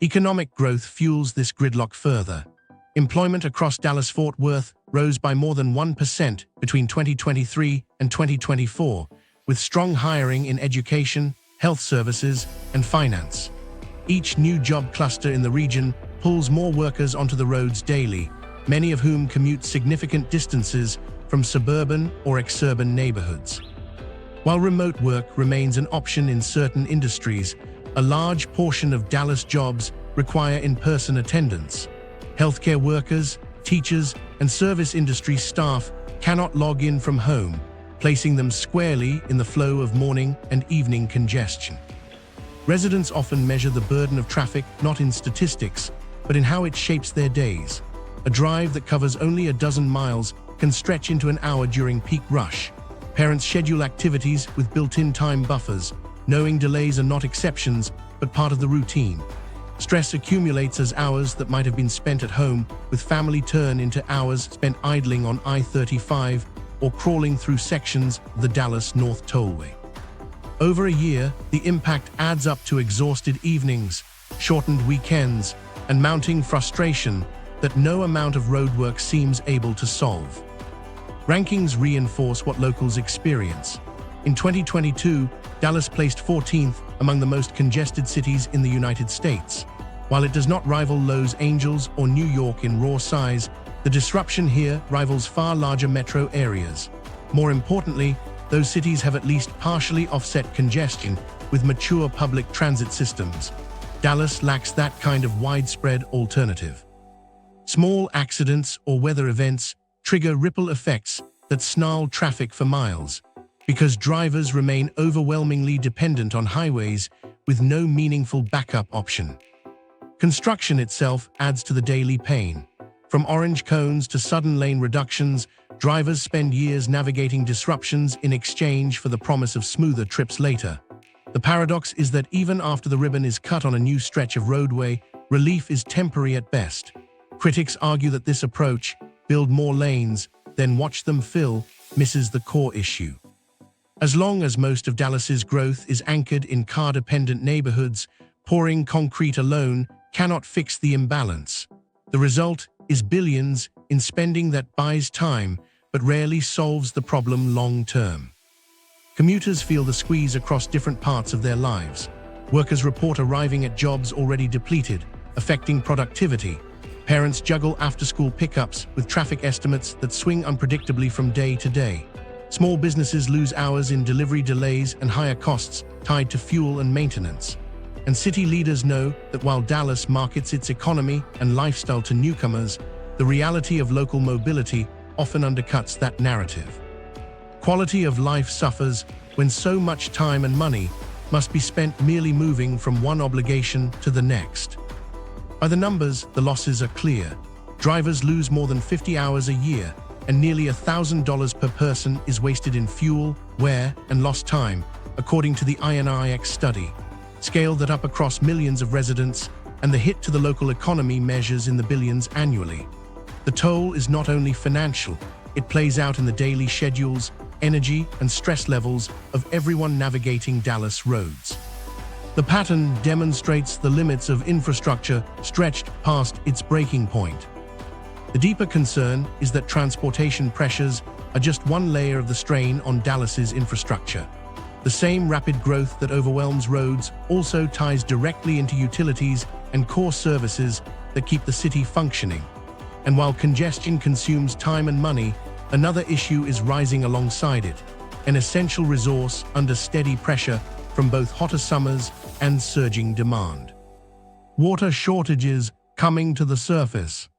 S1: Economic growth fuels this gridlock further. Employment across Dallas-Fort Worth rose by more than 1% between 2023 and 2024, with strong hiring in education, health services, and finance. Each new job cluster in the region pulls more workers onto the roads daily, many of whom commute significant distances from suburban or exurban neighborhoods. While remote work remains an option in certain industries, a large portion of Dallas jobs require in-person attendance. Healthcare workers, teachers, and service industry staff cannot log in from home, placing them squarely in the flow of morning and evening congestion. Residents often measure the burden of traffic not in statistics, but in how it shapes their days. A drive that covers only a dozen miles can stretch into an hour during peak rush. Parents schedule activities with built-in time buffers, knowing delays are not exceptions, but part of the routine. Stress accumulates as hours that might have been spent at home with family turn into hours spent idling on I-35 or crawling through sections of the Dallas North Tollway. Over a year, the impact adds up to exhausted evenings, shortened weekends, and mounting frustration that no amount of roadwork seems able to solve. Rankings reinforce what locals experience. In 2022, Dallas placed 14th among the most congested cities in the United States. While it does not rival Los Angeles or New York in raw size, the disruption here rivals far larger metro areas. More importantly, those cities have at least partially offset congestion with mature public transit systems. Dallas lacks that kind of widespread alternative. Small accidents or weather events trigger ripple effects that snarl traffic for miles, because drivers remain overwhelmingly dependent on highways with no meaningful backup option. Construction itself adds to the daily pain. From orange cones to sudden lane reductions, drivers spend years navigating disruptions in exchange for the promise of smoother trips later. The paradox is that even after the ribbon is cut on a new stretch of roadway, relief is temporary at best. Critics argue that this approach, build more lanes, then watch them fill, misses the core issue. As long as most of Dallas's growth is anchored in car-dependent neighborhoods, pouring concrete alone cannot fix the imbalance. The result is billions in spending that buys time but rarely solves the problem long-term. Commuters feel the squeeze across different parts of their lives. Workers report arriving at jobs already depleted, affecting productivity. Parents juggle after-school pickups with traffic estimates that swing unpredictably from day to day. Small businesses lose hours in delivery delays and higher costs tied to fuel and maintenance. And city leaders know that while Dallas markets its economy and lifestyle to newcomers, the reality of local mobility often undercuts that narrative. Quality of life suffers when so much time and money must be spent merely moving from one obligation to the next. By the numbers, the losses are clear. Drivers lose more than 50 hours a year, and nearly $1,000 per person is wasted in fuel, wear, and lost time, according to the INRIX study. Scale that up across millions of residents, and the hit to the local economy measures in the billions annually. The toll is not only financial, it plays out in the daily schedules, energy, and stress levels of everyone navigating Dallas roads. The pattern demonstrates the limits of infrastructure stretched past its breaking point. The deeper concern is that transportation pressures are just one layer of the strain on Dallas's infrastructure. The same rapid growth that overwhelms roads also ties directly into utilities and core services that keep the city functioning. And while congestion consumes time and money, another issue is rising alongside it, an essential resource under steady pressure from both hotter summers and surging demand. Water shortages coming to the surface.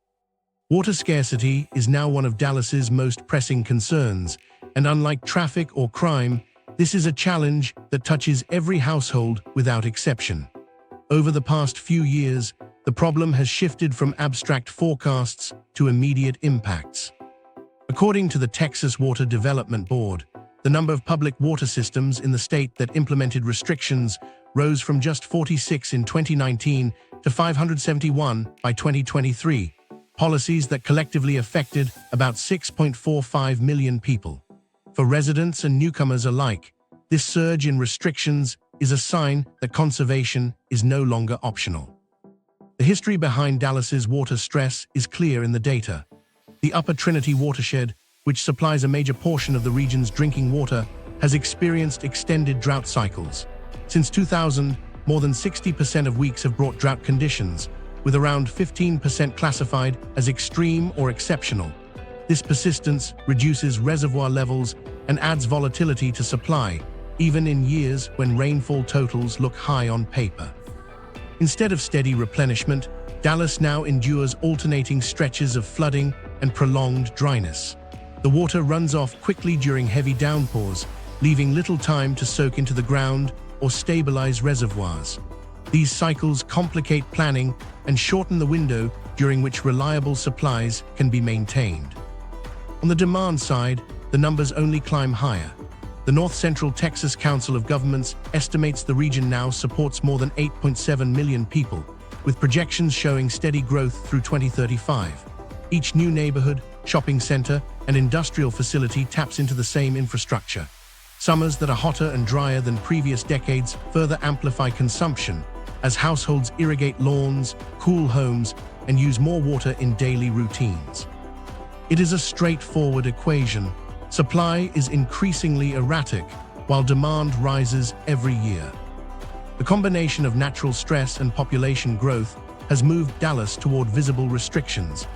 S1: Water scarcity is now one of Dallas's most pressing concerns, and unlike traffic or crime, this is a challenge that touches every household without exception. Over the past few years, the problem has shifted from abstract forecasts to immediate impacts. According to the Texas Water Development Board, the number of public water systems in the state that implemented restrictions rose from just 46 in 2019 to 571 by 2023, policies that collectively affected about 6.45 million people. For residents and newcomers alike, this surge in restrictions is a sign that conservation is no longer optional. The history behind Dallas's water stress is clear in the data. The Upper Trinity watershed, which supplies a major portion of the region's drinking water, has experienced extended drought cycles. Since 2000, more than 60% of weeks have brought drought conditions, with around 15% classified as extreme or exceptional. This persistence reduces reservoir levels and adds volatility to supply, even in years when rainfall totals look high on paper. Instead of steady replenishment, Dallas now endures alternating stretches of flooding and prolonged dryness. The water runs off quickly during heavy downpours, leaving little time to soak into the ground or stabilize reservoirs. These cycles complicate planning and shorten the window during which reliable supplies can be maintained. On the demand side, the numbers only climb higher. The North Central Texas Council of Governments estimates the region now supports more than 8.7 million people, with projections showing steady growth through 2035. Each new neighborhood, shopping center, and industrial facility taps into the same infrastructure. Summers that are hotter and drier than previous decades further amplify consumption as households irrigate lawns, cool homes, and use more water in daily routines. It is a straightforward equation. Supply is increasingly erratic, while demand rises every year. The combination of natural stress and population growth has moved Dallas toward visible restrictions.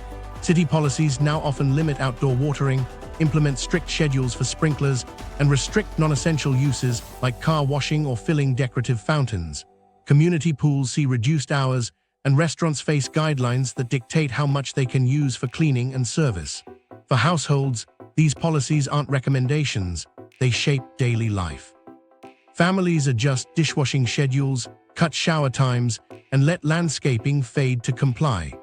S1: City policies now often limit outdoor watering, implement strict schedules for sprinklers, and restrict non-essential uses like car washing or filling decorative fountains. Community pools see reduced hours, and restaurants face guidelines that dictate how much they can use for cleaning and service. For households, these policies aren't recommendations, they shape daily life. Families adjust dishwashing schedules, cut shower times, and let landscaping fade to comply.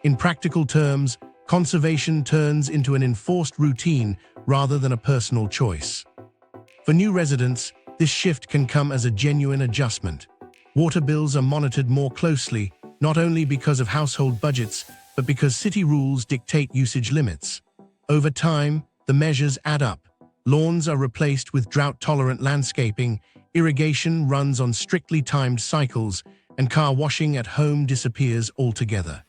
S1: In practical terms, conservation turns into an enforced routine rather than a personal choice. For new residents, this shift can come as a genuine adjustment. Water bills are monitored more closely, not only because of household budgets, but because city rules dictate usage limits. Over time, the measures add up. Lawns are replaced with drought-tolerant landscaping, irrigation runs on strictly timed cycles, and car washing at home disappears altogether.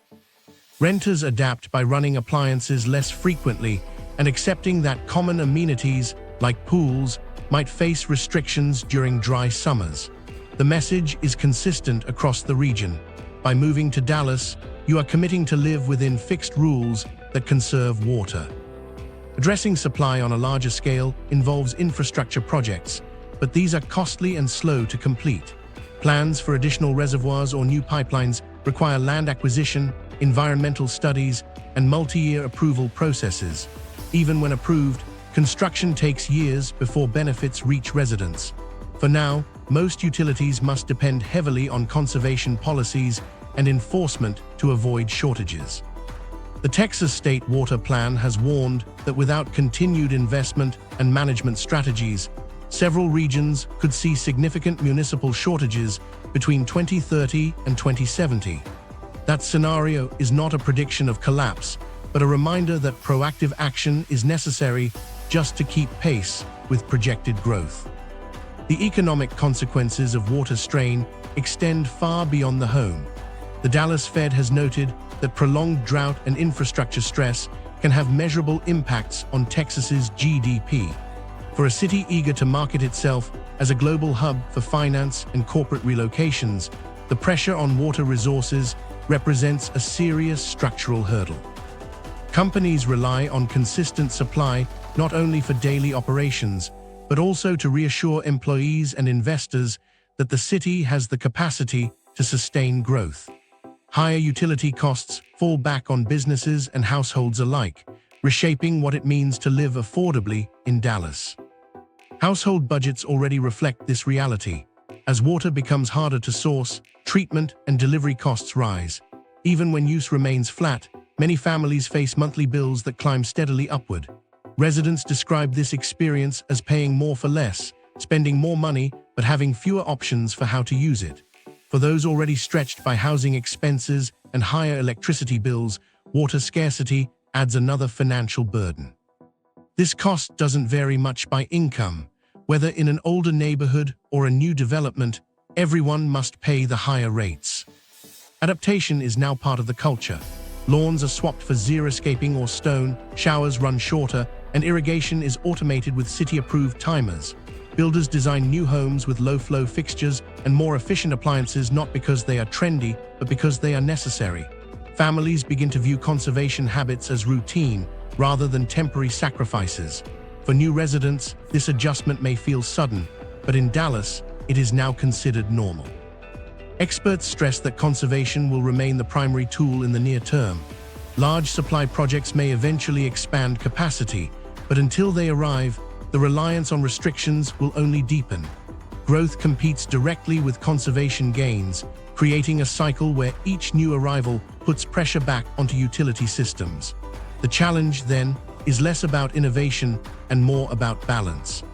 S1: Renters adapt by running appliances less frequently and accepting that common amenities, like pools, might face restrictions during dry summers. The message is consistent across the region. By moving to Dallas, you are committing to live within fixed rules that conserve water. Addressing supply on a larger scale involves infrastructure projects, but these are costly and slow to complete. Plans for additional reservoirs or new pipelines require land acquisition, environmental studies, and multi-year approval processes. Even when approved, construction takes years before benefits reach residents. For now, most utilities must depend heavily on conservation policies and enforcement to avoid shortages. The Texas State Water Plan has warned that without continued investment and management strategies, several regions could see significant municipal shortages between 2030 and 2070. That scenario is not a prediction of collapse, but a reminder that proactive action is necessary just to keep pace with projected growth. The economic consequences of water strain extend far beyond the home. The Dallas Fed has noted that prolonged drought and infrastructure stress can have measurable impacts on Texas's GDP. For a city eager to market itself as a global hub for finance and corporate relocations, the pressure on water resources represents a serious structural hurdle. Companies rely on consistent supply not only for daily operations, but also to reassure employees and investors that the city has the capacity to sustain growth. Higher utility costs fall back on businesses and households alike, reshaping what it means to live affordably in Dallas. Household budgets already reflect this reality. As water becomes harder to source, treatment and delivery costs rise. Even when use remains flat, many families face monthly bills that climb steadily upward. Residents describe this experience as paying more for less, spending more money, but having fewer options for how to use it. For those already stretched by housing expenses and higher electricity bills, water scarcity adds another financial burden. This cost doesn't vary much by income. Whether in an older neighborhood or a new development, everyone must pay the higher rates. Adaptation is now part of the culture. Lawns are swapped for xeriscaping or stone, showers run shorter, and irrigation is automated with city-approved timers. Builders design new homes with low-flow fixtures and more efficient appliances not because they are trendy, but because they are necessary. Families begin to view conservation habits as routine rather than temporary sacrifices. For new residents, this adjustment may feel sudden, but in Dallas, it is now considered normal. Experts stress that conservation will remain the primary tool in the near term. Large supply projects may eventually expand capacity, but until they arrive, the reliance on restrictions will only deepen. Growth competes directly with conservation gains, creating a cycle where each new arrival puts pressure back onto utility systems. The challenge, then, is less about innovation and more about balance.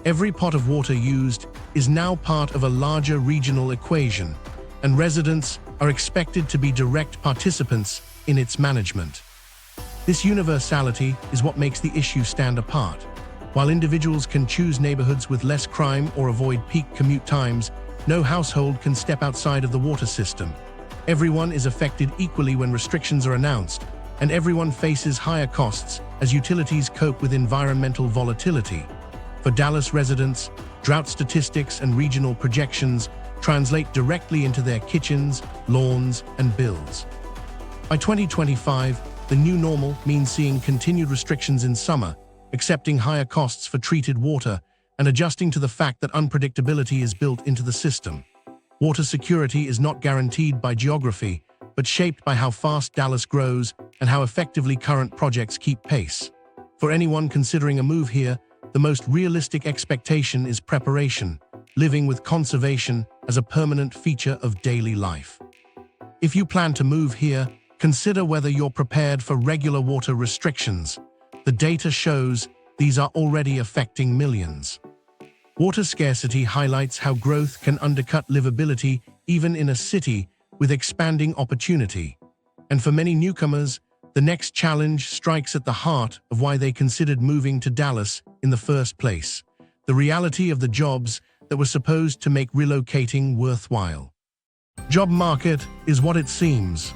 S1: Every pot of water used is now part of a larger regional equation, and residents are expected to be direct participants in its management. This universality is what makes the issue stand apart. While individuals can choose neighborhoods with less crime or avoid peak commute times, no household can step outside of the water system. Everyone is affected equally when restrictions are announced, and everyone faces higher costs as utilities cope with environmental volatility. For Dallas residents, drought statistics and regional projections translate directly into their kitchens, lawns, and bills. By 2025, the new normal means seeing continued restrictions in summer, accepting higher costs for treated water, and adjusting to the fact that unpredictability is built into the system. Water security is not guaranteed by geography, but shaped by how fast Dallas grows and how effectively current projects keep pace. For anyone considering a move here, the most realistic expectation is preparation, living with conservation as a permanent feature of daily life. If you plan to move here, consider whether you're prepared for regular water restrictions. The data shows these are already affecting millions. Water scarcity highlights how growth can undercut livability even in a city with expanding opportunity. And for many newcomers, the next challenge strikes at the heart of why they considered moving to Dallas in the first place: the reality of the jobs that were supposed to make relocating worthwhile. Job market is what it seems.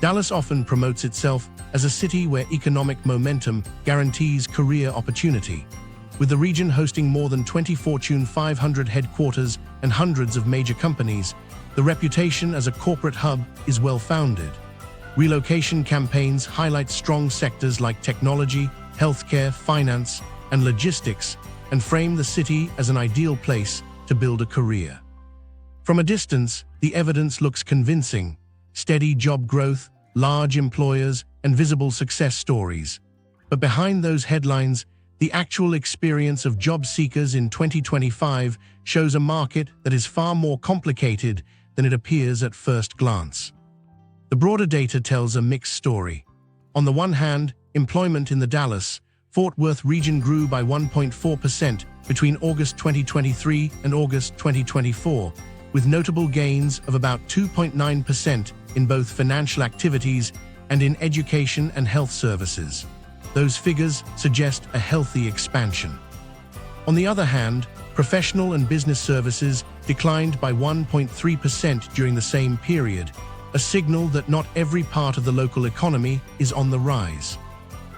S1: Dallas often promotes itself as a city where economic momentum guarantees career opportunity. With the region hosting more than 20 Fortune 500 headquarters and hundreds of major companies, the reputation as a corporate hub is well-founded. Relocation campaigns highlight strong sectors like technology, healthcare, finance, and logistics, and frame the city as an ideal place to build a career. From a distance, the evidence looks convincing: steady job growth, large employers, and visible success stories. But behind those headlines, the actual experience of job seekers in 2025 shows a market that is far more complicated than it appears at first glance. The broader data tells a mixed story. On the one hand, employment in the Dallas-Fort Worth region grew by 1.4% between August 2023 and August 2024, with notable gains of about 2.9% in both financial activities and in education and health services. Those figures suggest a healthy expansion. On the other hand, professional and business services declined by 1.3% during the same period, a signal that not every part of the local economy is on the rise.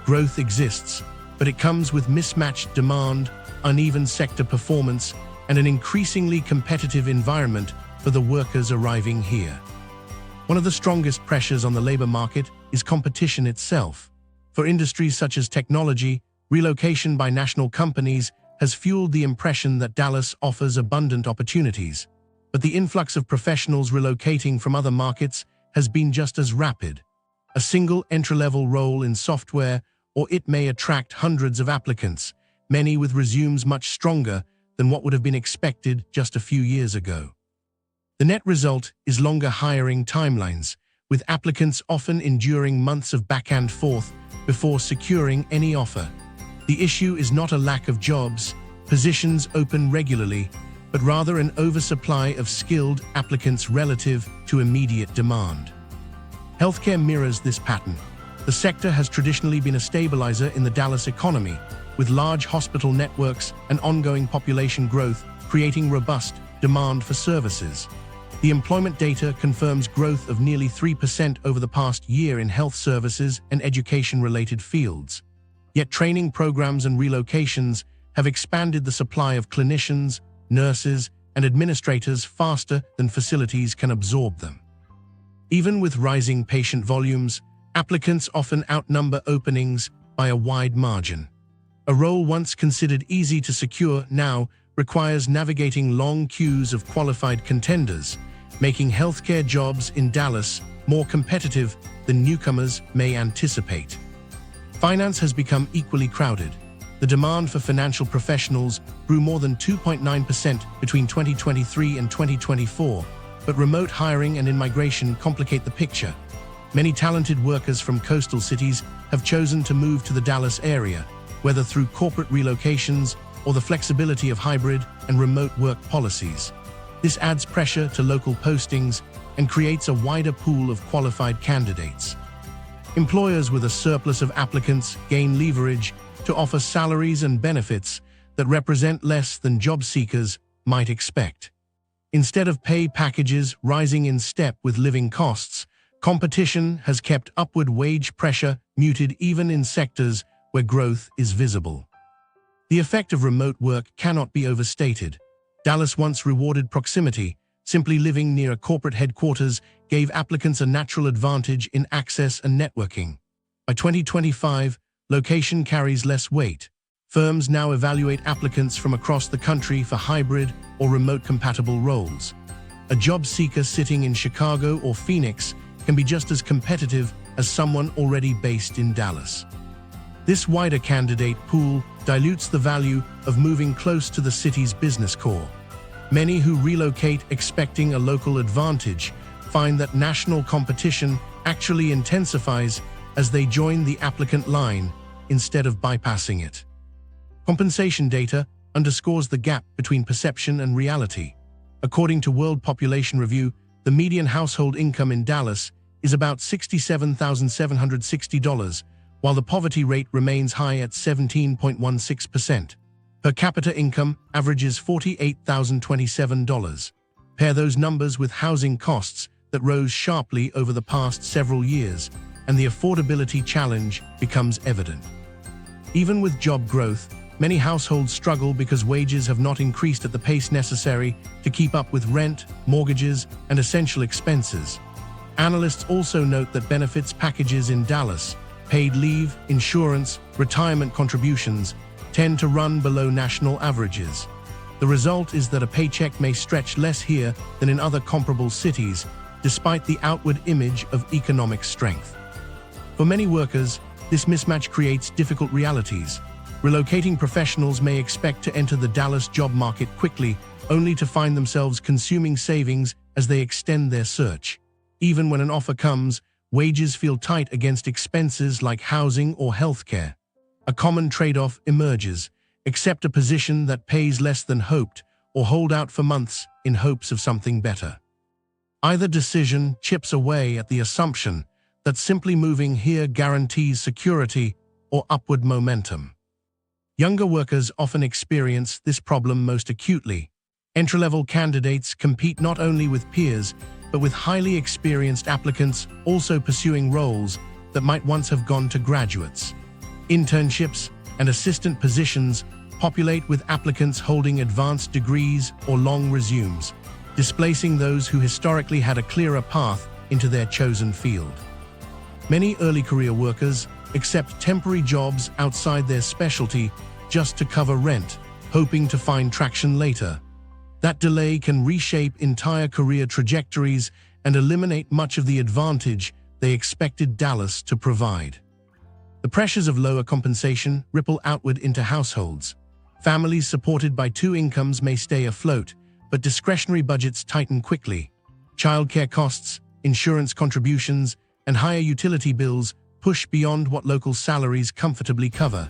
S1: Growth exists, but it comes with mismatched demand, uneven sector performance, and an increasingly competitive environment for the workers arriving here. One of the strongest pressures on the labor market is competition itself. For industries such as technology, relocation by national companies has fueled the impression that Dallas offers abundant opportunities. But the influx of professionals relocating from other markets has been just as rapid. A single entry-level role in software, or it may attract hundreds of applicants, many with resumes much stronger than what would have been expected just a few years ago. The net result is longer hiring timelines, with applicants often enduring months of back and forth before securing any offer. The issue is not a lack of jobs, positions open regularly, but rather an oversupply of skilled applicants relative to immediate demand. Healthcare mirrors this pattern. The sector has traditionally been a stabilizer in the Dallas economy, with large hospital networks and ongoing population growth creating robust demand for services. The employment data confirms growth of nearly 3% over the past year in health services and education-related fields. Yet training programs and relocations have expanded the supply of clinicians, nurses, and administrators faster than facilities can absorb them. Even with rising patient volumes, applicants often outnumber openings by a wide margin. A role once considered easy to secure now requires navigating long queues of qualified contenders, making healthcare jobs in Dallas more competitive than newcomers may anticipate. Finance has become equally crowded. The demand for financial professionals grew more than 2.9% between 2023 and 2024, but remote hiring and in-migration complicate the picture. Many talented workers from coastal cities have chosen to move to the Dallas area, whether through corporate relocations or the flexibility of hybrid and remote work policies. This adds pressure to local postings and creates a wider pool of qualified candidates. Employers with a surplus of applicants gain leverage to offer salaries and benefits that represent less than job seekers might expect. Instead of pay packages rising in step with living costs, competition has kept upward wage pressure muted even in sectors where growth is visible. The effect of remote work cannot be overstated. Dallas once rewarded proximity. Simply living near a corporate headquarters gave applicants a natural advantage in access and networking. By 2025, location carries less weight. Firms now evaluate applicants from across the country for hybrid or remote-compatible roles. A job seeker sitting in Chicago or Phoenix can be just as competitive as someone already based in Dallas. This wider candidate pool dilutes the value of moving close to the city's business core. Many who relocate expecting a local advantage find that national competition actually intensifies as they join the applicant line instead of bypassing it. Compensation data underscores the gap between perception and reality. According to World Population Review, the median household income in Dallas is about $67,760, while the poverty rate remains high at 17.16%. Per capita income averages $48,027. Pair those numbers with housing costs that rose sharply over the past several years, and the affordability challenge becomes evident. Even with job growth, many households struggle because wages have not increased at the pace necessary to keep up with rent, mortgages, and essential expenses. Analysts also note that benefits packages in Dallas, paid leave, insurance, retirement contributions, tend to run below national averages. The result is that a paycheck may stretch less here than in other comparable cities, despite the outward image of economic strength. For many workers, this mismatch creates difficult realities. Relocating professionals may expect to enter the Dallas job market quickly, only to find themselves consuming savings as they extend their search. Even when an offer comes, wages feel tight against expenses like housing or healthcare. A common trade-off emerges: accept a position that pays less than hoped, or hold out for months in hopes of something better. Either decision chips away at the assumption that simply moving here guarantees security or upward momentum. Younger workers often experience this problem most acutely. Entry-level candidates compete not only with peers, but with highly experienced applicants also pursuing roles that might once have gone to graduates. Internships and assistant positions populate with applicants holding advanced degrees or long resumes, displacing those who historically had a clearer path into their chosen field. Many early career workers accept temporary jobs outside their specialty just to cover rent, hoping to find traction later. That delay can reshape entire career trajectories and eliminate much of the advantage they expected Dallas to provide. The pressures of lower compensation ripple outward into households. Families supported by two incomes may stay afloat, but discretionary budgets tighten quickly. Childcare costs, insurance contributions, and higher utility bills push beyond what local salaries comfortably cover.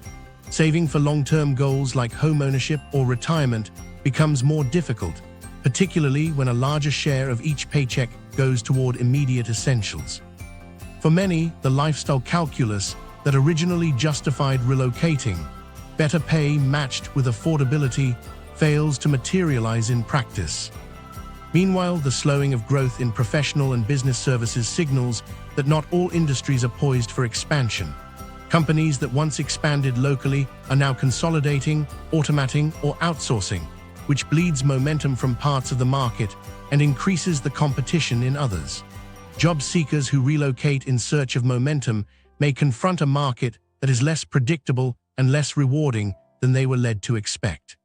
S1: Saving for long-term goals like home ownership or retirement becomes more difficult, particularly when a larger share of each paycheck goes toward immediate essentials. For many, the lifestyle calculus that originally justified relocating, better pay matched with affordability, fails to materialize in practice. Meanwhile, the slowing of growth in professional and business services signals that not all industries are poised for expansion. Companies that once expanded locally are now consolidating, automating, or outsourcing, which bleeds momentum from parts of the market and increases the competition in others. Job seekers who relocate in search of momentum may confront a market that is less predictable and less rewarding than they were led to expect.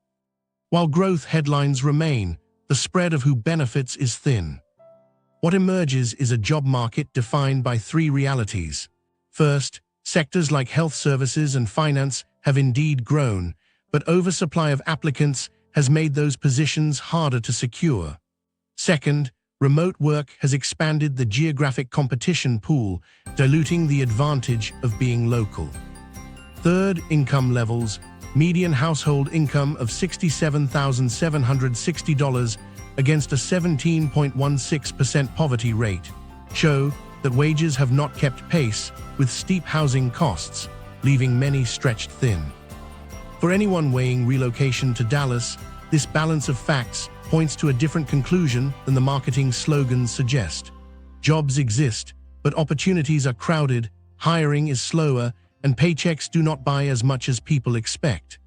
S1: While growth headlines remain, the spread of who benefits is thin. What emerges is a job market defined by three realities. First, sectors like health services and finance have indeed grown, but oversupply of applicants has made those positions harder to secure. Second, remote work has expanded the geographic competition pool, diluting the advantage of being local. Third, income levels. Median household income of $67,760 against a 17.16% poverty rate show that wages have not kept pace with steep housing costs, leaving many stretched thin. For anyone weighing relocation to Dallas, this balance of facts points to a different conclusion than the marketing slogans suggest. Jobs exist, but opportunities are crowded, hiring is slower, and paychecks do not buy as much as people expect.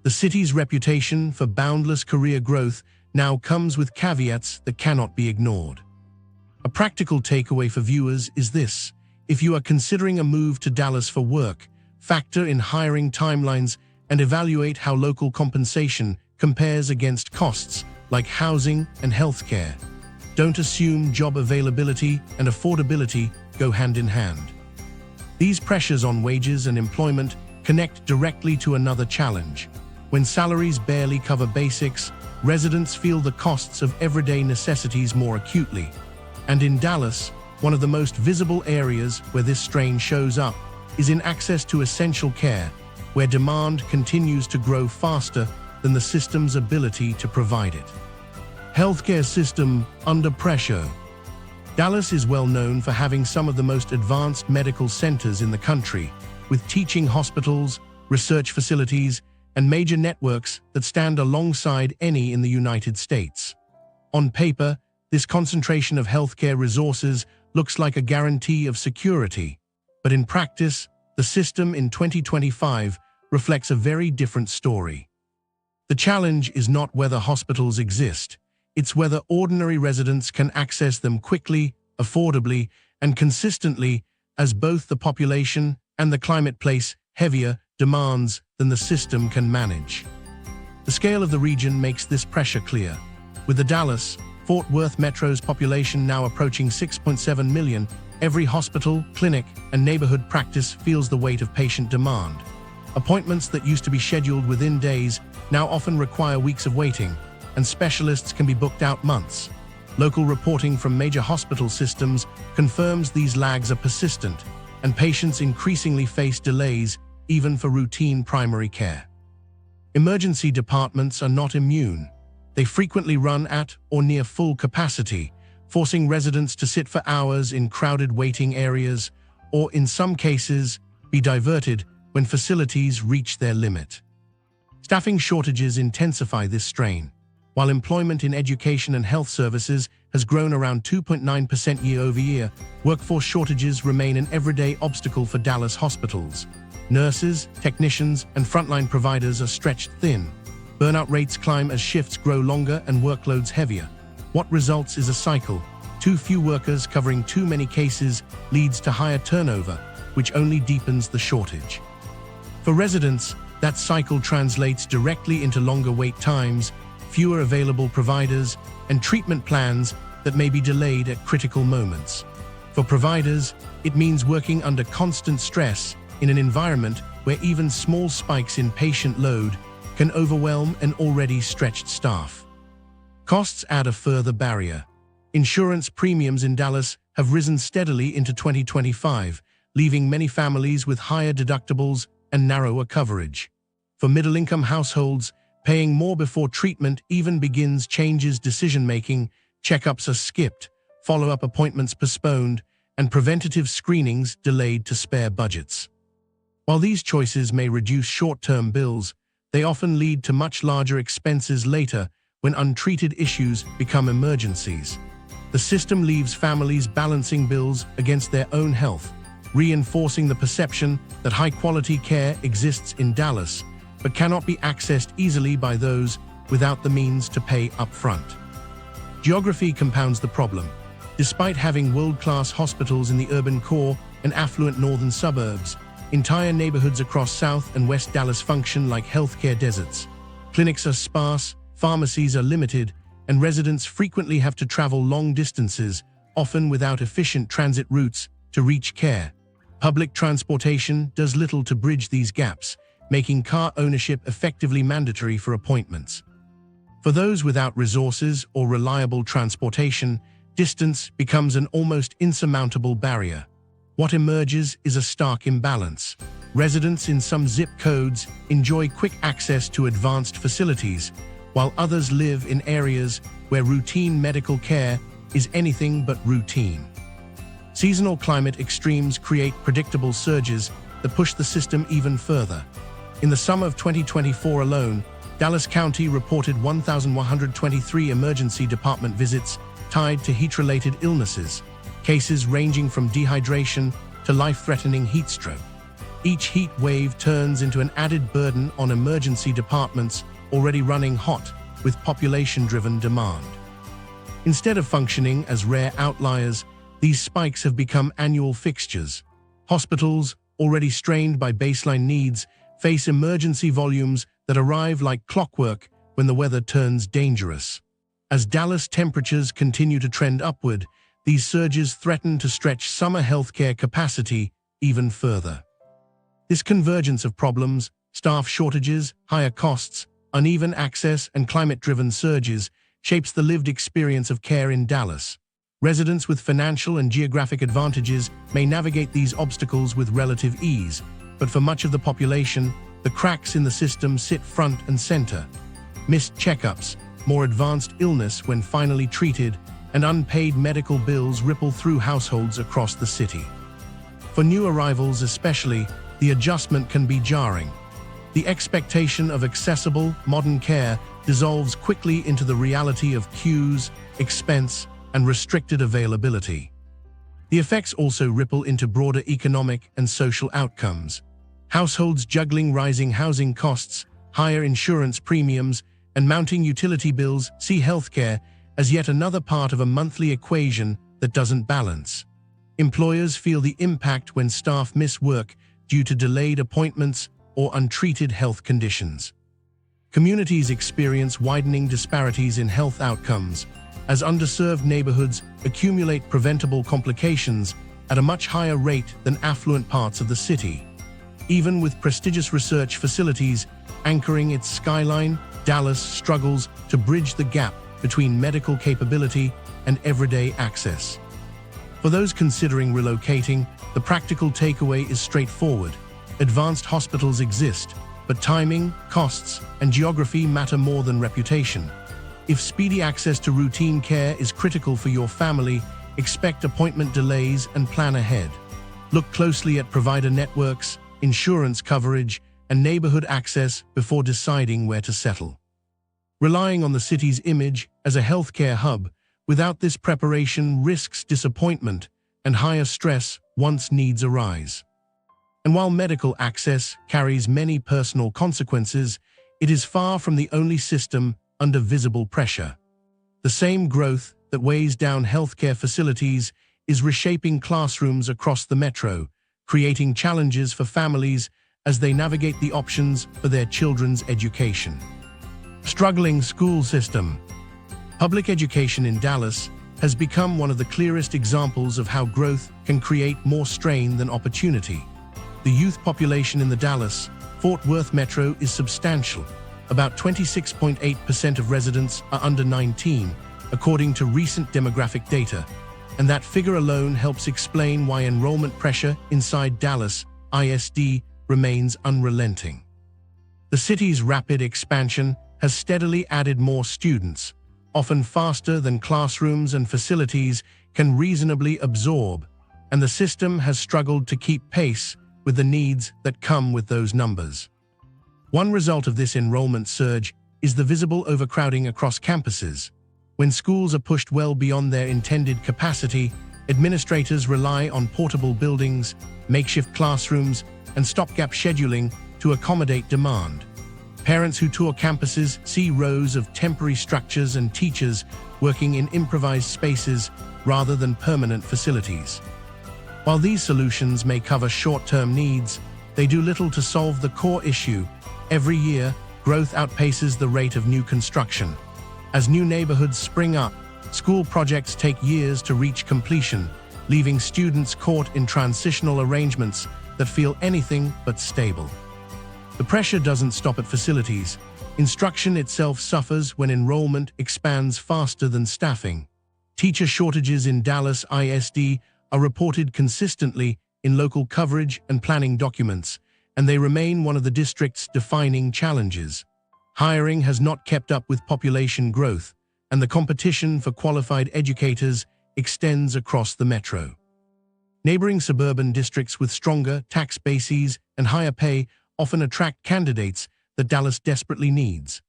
S1: The city's reputation for boundless career growth now comes with caveats that cannot be ignored. A practical takeaway for viewers is this: if you are considering a move to Dallas for work, factor in hiring timelines and evaluate how local compensation compares against costs like housing and healthcare. Don't assume job availability and affordability go hand in hand. These pressures on wages and employment connect directly to another challenge. When salaries barely cover basics, residents feel the costs of everyday necessities more acutely. And in Dallas, one of the most visible areas where this strain shows up is in access to essential care, where demand continues to grow faster than the system's ability to provide it. Healthcare system under pressure. Dallas is well known for having some of the most advanced medical centers in the country, with teaching hospitals, research facilities, and major networks that stand alongside any in the United States. On paper, this concentration of healthcare resources looks like a guarantee of security, but in practice, the system in 2025 reflects a very different story. The challenge is not whether hospitals exist, it's whether ordinary residents can access them quickly, affordably, and consistently, as both the population and the climate place heavier demands than the system can manage. The scale of the region makes this pressure clear. With the Dallas-Fort Worth Metro's population now approaching 6.7 million, every hospital, clinic, and neighborhood practice feels the weight of patient demand. Appointments that used to be scheduled within days now often require weeks of waiting, and specialists can be booked out months. Local reporting from major hospital systems confirms these lags are persistent, and patients increasingly face delays even for routine primary care. Emergency departments are not immune. They frequently run at or near full capacity, forcing residents to sit for hours in crowded waiting areas, or in some cases, be diverted when facilities reach their limit. Staffing shortages intensify this strain. While employment in education and health services has grown around 2.9% year-over-year, workforce shortages remain an everyday obstacle for Dallas hospitals. Nurses, technicians, and frontline providers are stretched thin. Burnout rates climb as shifts grow longer and workloads heavier. What results is a cycle. Too few workers covering too many cases leads to higher turnover, which only deepens the shortage. For residents, that cycle translates directly into longer wait times, fewer available providers, and treatment plans that may be delayed at critical moments. For providers, it means working under constant stress in an environment where even small spikes in patient load can overwhelm an already stretched staff. Costs add a further barrier. Insurance premiums in Dallas have risen steadily into 2025, leaving many families with higher deductibles and narrower coverage. For middle-income households, paying more before treatment even begins changes decision-making, checkups are skipped, follow-up appointments postponed, and preventative screenings delayed to spare budgets. While these choices may reduce short-term bills, they often lead to much larger expenses later when untreated issues become emergencies. The system leaves families balancing bills against their own health, reinforcing the perception that high-quality care exists in Dallas, but cannot be accessed easily by those without the means to pay upfront. Geography compounds the problem. Despite having world-class hospitals in the urban core and affluent northern suburbs, entire neighborhoods across South and West Dallas function like healthcare deserts. Clinics are sparse, pharmacies are limited, and residents frequently have to travel long distances, often without efficient transit routes, to reach care. Public transportation does little to bridge these gaps, making car ownership effectively mandatory for appointments. For those without resources or reliable transportation, distance becomes an almost insurmountable barrier. What emerges is a stark imbalance. Residents in some zip codes enjoy quick access to advanced facilities, while others live in areas where routine medical care is anything but routine. Seasonal climate extremes create predictable surges that push the system even further. In the summer of 2024 alone, Dallas County reported 1,123 emergency department visits tied to heat-related illnesses, cases ranging from dehydration to life-threatening heat stroke. Each heat wave turns into an added burden on emergency departments already running hot with population-driven demand. Instead of functioning as rare outliers, these spikes have become annual fixtures. Hospitals, already strained by baseline needs, face emergency volumes that arrive like clockwork when the weather turns dangerous. As Dallas temperatures continue to trend upward, these surges threaten to stretch summer healthcare capacity even further. This convergence of problems, staff shortages, higher costs, uneven access, and climate-driven surges shapes the lived experience of care in Dallas. Residents with financial and geographic advantages may navigate these obstacles with relative ease, but for much of the population, the cracks in the system sit front and center. Missed checkups, more advanced illness when finally treated, and unpaid medical bills ripple through households across the city. For new arrivals especially, the adjustment can be jarring. The expectation of accessible, modern care dissolves quickly into the reality of queues, expense, and restricted availability. The effects also ripple into broader economic and social outcomes. Households juggling rising housing costs, higher insurance premiums, and mounting utility bills see healthcare as yet another part of a monthly equation that doesn't balance. Employers feel the impact when staff miss work due to delayed appointments or untreated health conditions. Communities experience widening disparities in health outcomes as underserved neighborhoods accumulate preventable complications at a much higher rate than affluent parts of the city. Even with prestigious research facilities anchoring its skyline, Dallas struggles to bridge the gap between medical capability and everyday access. For those considering relocating, the practical takeaway is straightforward. Advanced hospitals exist, but timing, costs, and geography matter more than reputation. If speedy access to routine care is critical for your family, expect appointment delays and plan ahead. Look closely at provider networks, insurance coverage, and neighborhood access before deciding where to settle. Relying on the city's image as a healthcare hub without this preparation risks disappointment and higher stress once needs arise. And while medical access carries many personal consequences, it is far from the only system under visible pressure. The same growth that weighs down healthcare facilities is reshaping classrooms across the metro, creating challenges for families as they navigate the options for their children's education. Struggling school system. Public education in Dallas has become one of the clearest examples of how growth can create more strain than opportunity. The youth population in the Dallas-Fort Worth metro is substantial. About 26.8% of residents are under 19, according to recent demographic data, and that figure alone helps explain why enrollment pressure inside Dallas ISD remains unrelenting. The city's rapid expansion has steadily added more students, often faster than classrooms and facilities can reasonably absorb, and the system has struggled to keep pace with the needs that come with those numbers. One result of this enrollment surge is the visible overcrowding across campuses. When schools are pushed well beyond their intended capacity, administrators rely on portable buildings, makeshift classrooms, and stopgap scheduling to accommodate demand. Parents who tour campuses see rows of temporary structures and teachers working in improvised spaces rather than permanent facilities. While these solutions may cover short-term needs, they do little to solve the core issue. Every year, growth outpaces the rate of new construction. As new neighborhoods spring up, school projects take years to reach completion, leaving students caught in transitional arrangements that feel anything but stable. The pressure doesn't stop at facilities. Instruction itself suffers when enrollment expands faster than staffing. Teacher shortages in Dallas ISD are reported consistently in local coverage and planning documents, and they remain one of the district's defining challenges. Hiring has not kept up with population growth, and the competition for qualified educators extends across the metro. Neighboring suburban districts with stronger tax bases and higher pay often attract candidates that Dallas desperately needs.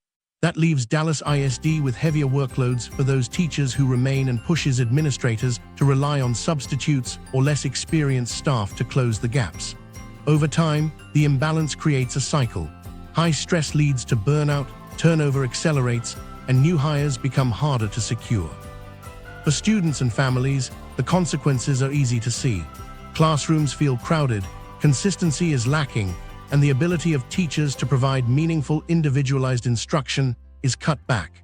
S1: That leaves Dallas ISD with heavier workloads for those teachers who remain and pushes administrators to rely on substitutes or less experienced staff to close the gaps. Over time, the imbalance creates a cycle. High stress leads to burnout, turnover accelerates, and new hires become harder to secure. For students and families, the consequences are easy to see. Classrooms feel crowded, consistency is lacking, and the ability of teachers to provide meaningful individualized instruction is cut back.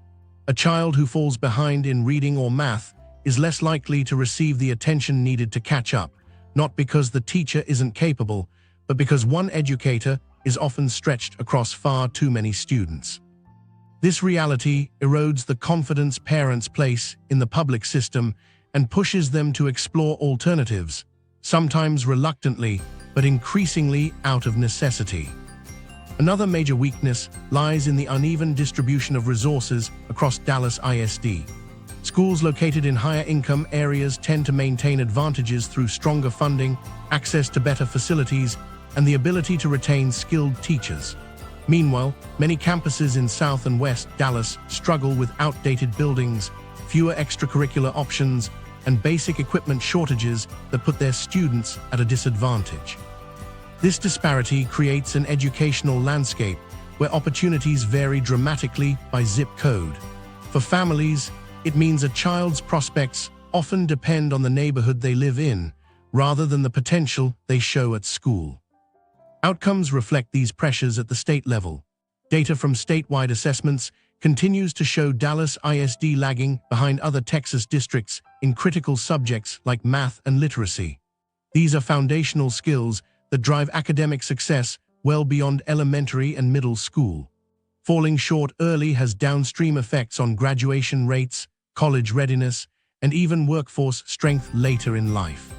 S1: A child who falls behind in reading or math is less likely to receive the attention needed to catch up, not because the teacher isn't capable, but because one educator is often stretched across far too many students. This reality erodes the confidence parents place in the public system and pushes them to explore alternatives, sometimes reluctantly, but increasingly out of necessity. Another major weakness lies in the uneven distribution of resources across Dallas ISD. Schools located in higher-income areas tend to maintain advantages through stronger funding, access to better facilities, and the ability to retain skilled teachers. Meanwhile, many campuses in South and West Dallas struggle with outdated buildings, fewer extracurricular options, and basic equipment shortages that put their students at a disadvantage. This disparity creates an educational landscape where opportunities vary dramatically by zip code. For families, it means a child's prospects often depend on the neighborhood they live in, rather than the potential they show at school. Outcomes reflect these pressures at the state level. Data from statewide assessments continues to show Dallas ISD lagging behind other Texas districts in critical subjects like math and literacy. These are foundational skills that drive academic success well beyond elementary and middle school. Falling short early has downstream effects on graduation rates, college readiness, and even workforce strength later in life.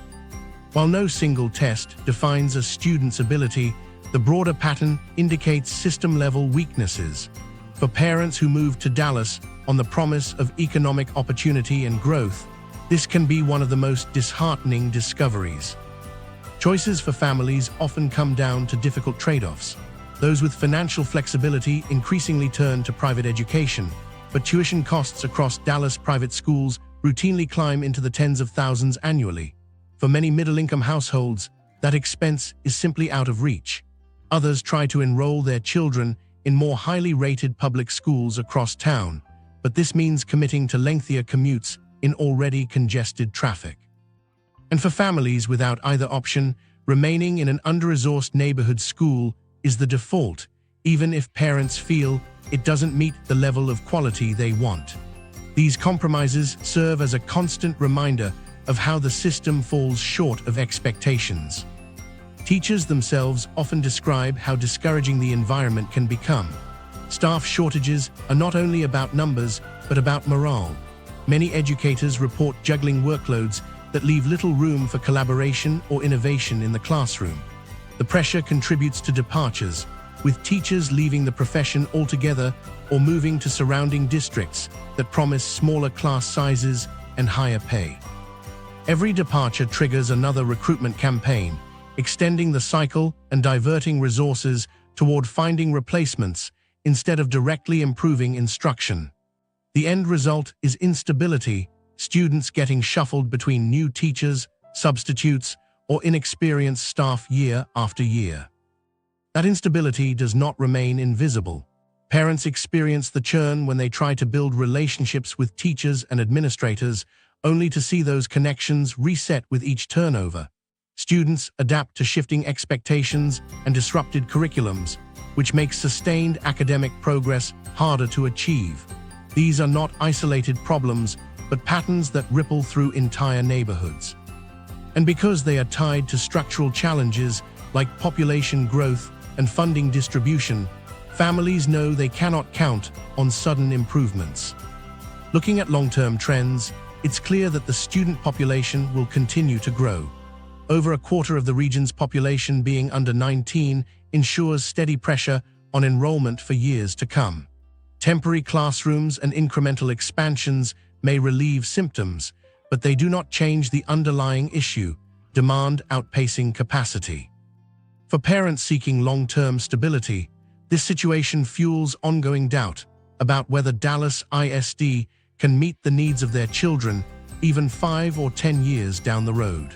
S1: While no single test defines a student's ability, the broader pattern indicates system-level weaknesses. For parents who move to Dallas on the promise of economic opportunity and growth, this can be one of the most disheartening discoveries. Choices for families often come down to difficult trade-offs. Those with financial flexibility increasingly turn to private education, but tuition costs across Dallas private schools routinely climb into the tens of thousands annually. For many middle-income households, that expense is simply out of reach. Others try to enroll their children in more highly rated public schools across town, but this means committing to lengthier commutes in already congested traffic. And for families without either option, remaining in an under-resourced neighborhood school is the default, even if parents feel it doesn't meet the level of quality they want. These compromises serve as a constant reminder of how the system falls short of expectations. Teachers themselves often describe how discouraging the environment can become. Staff shortages are not only about numbers, but about morale. Many educators report juggling workloads that leave little room for collaboration or innovation in the classroom. The pressure contributes to departures, with teachers leaving the profession altogether or moving to surrounding districts that promise smaller class sizes and higher pay. Every departure triggers another recruitment campaign, extending the cycle and diverting resources toward finding replacements instead of directly improving instruction. The end result is instability, students getting shuffled between new teachers, substitutes, or inexperienced staff year after year. That instability does not remain invisible. Parents experience the churn when they try to build relationships with teachers and administrators, only to see those connections reset with each turnover. Students adapt to shifting expectations and disrupted curriculums, which makes sustained academic progress harder to achieve. These are not isolated problems, but patterns that ripple through entire neighborhoods. And because they are tied to structural challenges like population growth and funding distribution, families know they cannot count on sudden improvements. Looking at long-term trends, it's clear that the student population will continue to grow. Over a quarter of the region's population being under 19 ensures steady pressure on enrollment for years to come. Temporary classrooms and incremental expansions may relieve symptoms, but they do not change the underlying issue, demand outpacing capacity. For parents seeking long-term stability, this situation fuels ongoing doubt about whether Dallas ISD can meet the needs of their children even 5 or 10 years down the road.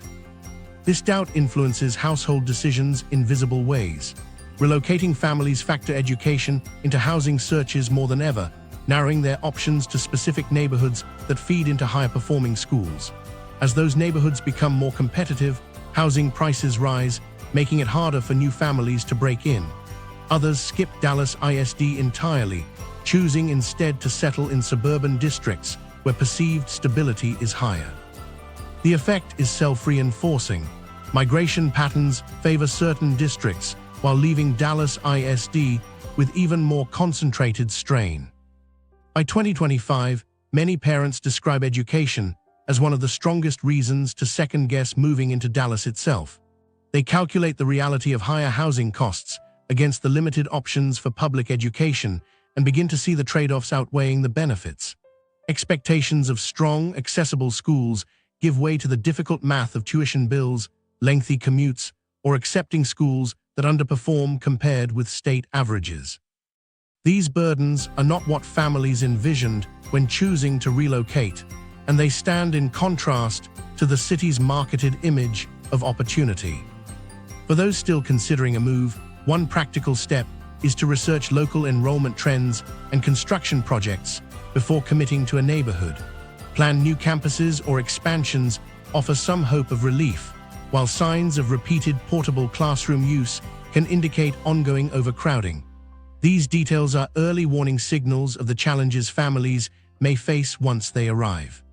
S1: This doubt influences household decisions in visible ways. Relocating families factor education into housing searches more than ever, narrowing their options to specific neighborhoods that feed into higher-performing schools. As those neighborhoods become more competitive, housing prices rise, making it harder for new families to break in. Others skip Dallas ISD entirely, choosing instead to settle in suburban districts where perceived stability is higher. The effect is self-reinforcing. Migration patterns favor certain districts while leaving Dallas ISD with even more concentrated strain. By 2025, many parents describe education as one of the strongest reasons to second-guess moving into Dallas itself. They calculate the reality of higher housing costs against the limited options for public education and begin to see the trade-offs outweighing the benefits. Expectations of strong, accessible schools give way to the difficult math of tuition bills, lengthy commutes, or accepting schools that underperform compared with state averages. These burdens are not what families envisioned when choosing to relocate, and they stand in contrast to the city's marketed image of opportunity. For those still considering a move, one practical step is to research local enrollment trends and construction projects before committing to a neighborhood. Planned new campuses or expansions offer some hope of relief, while signs of repeated portable classroom use can indicate ongoing overcrowding. These details are early warning signals of the challenges families may face once they arrive.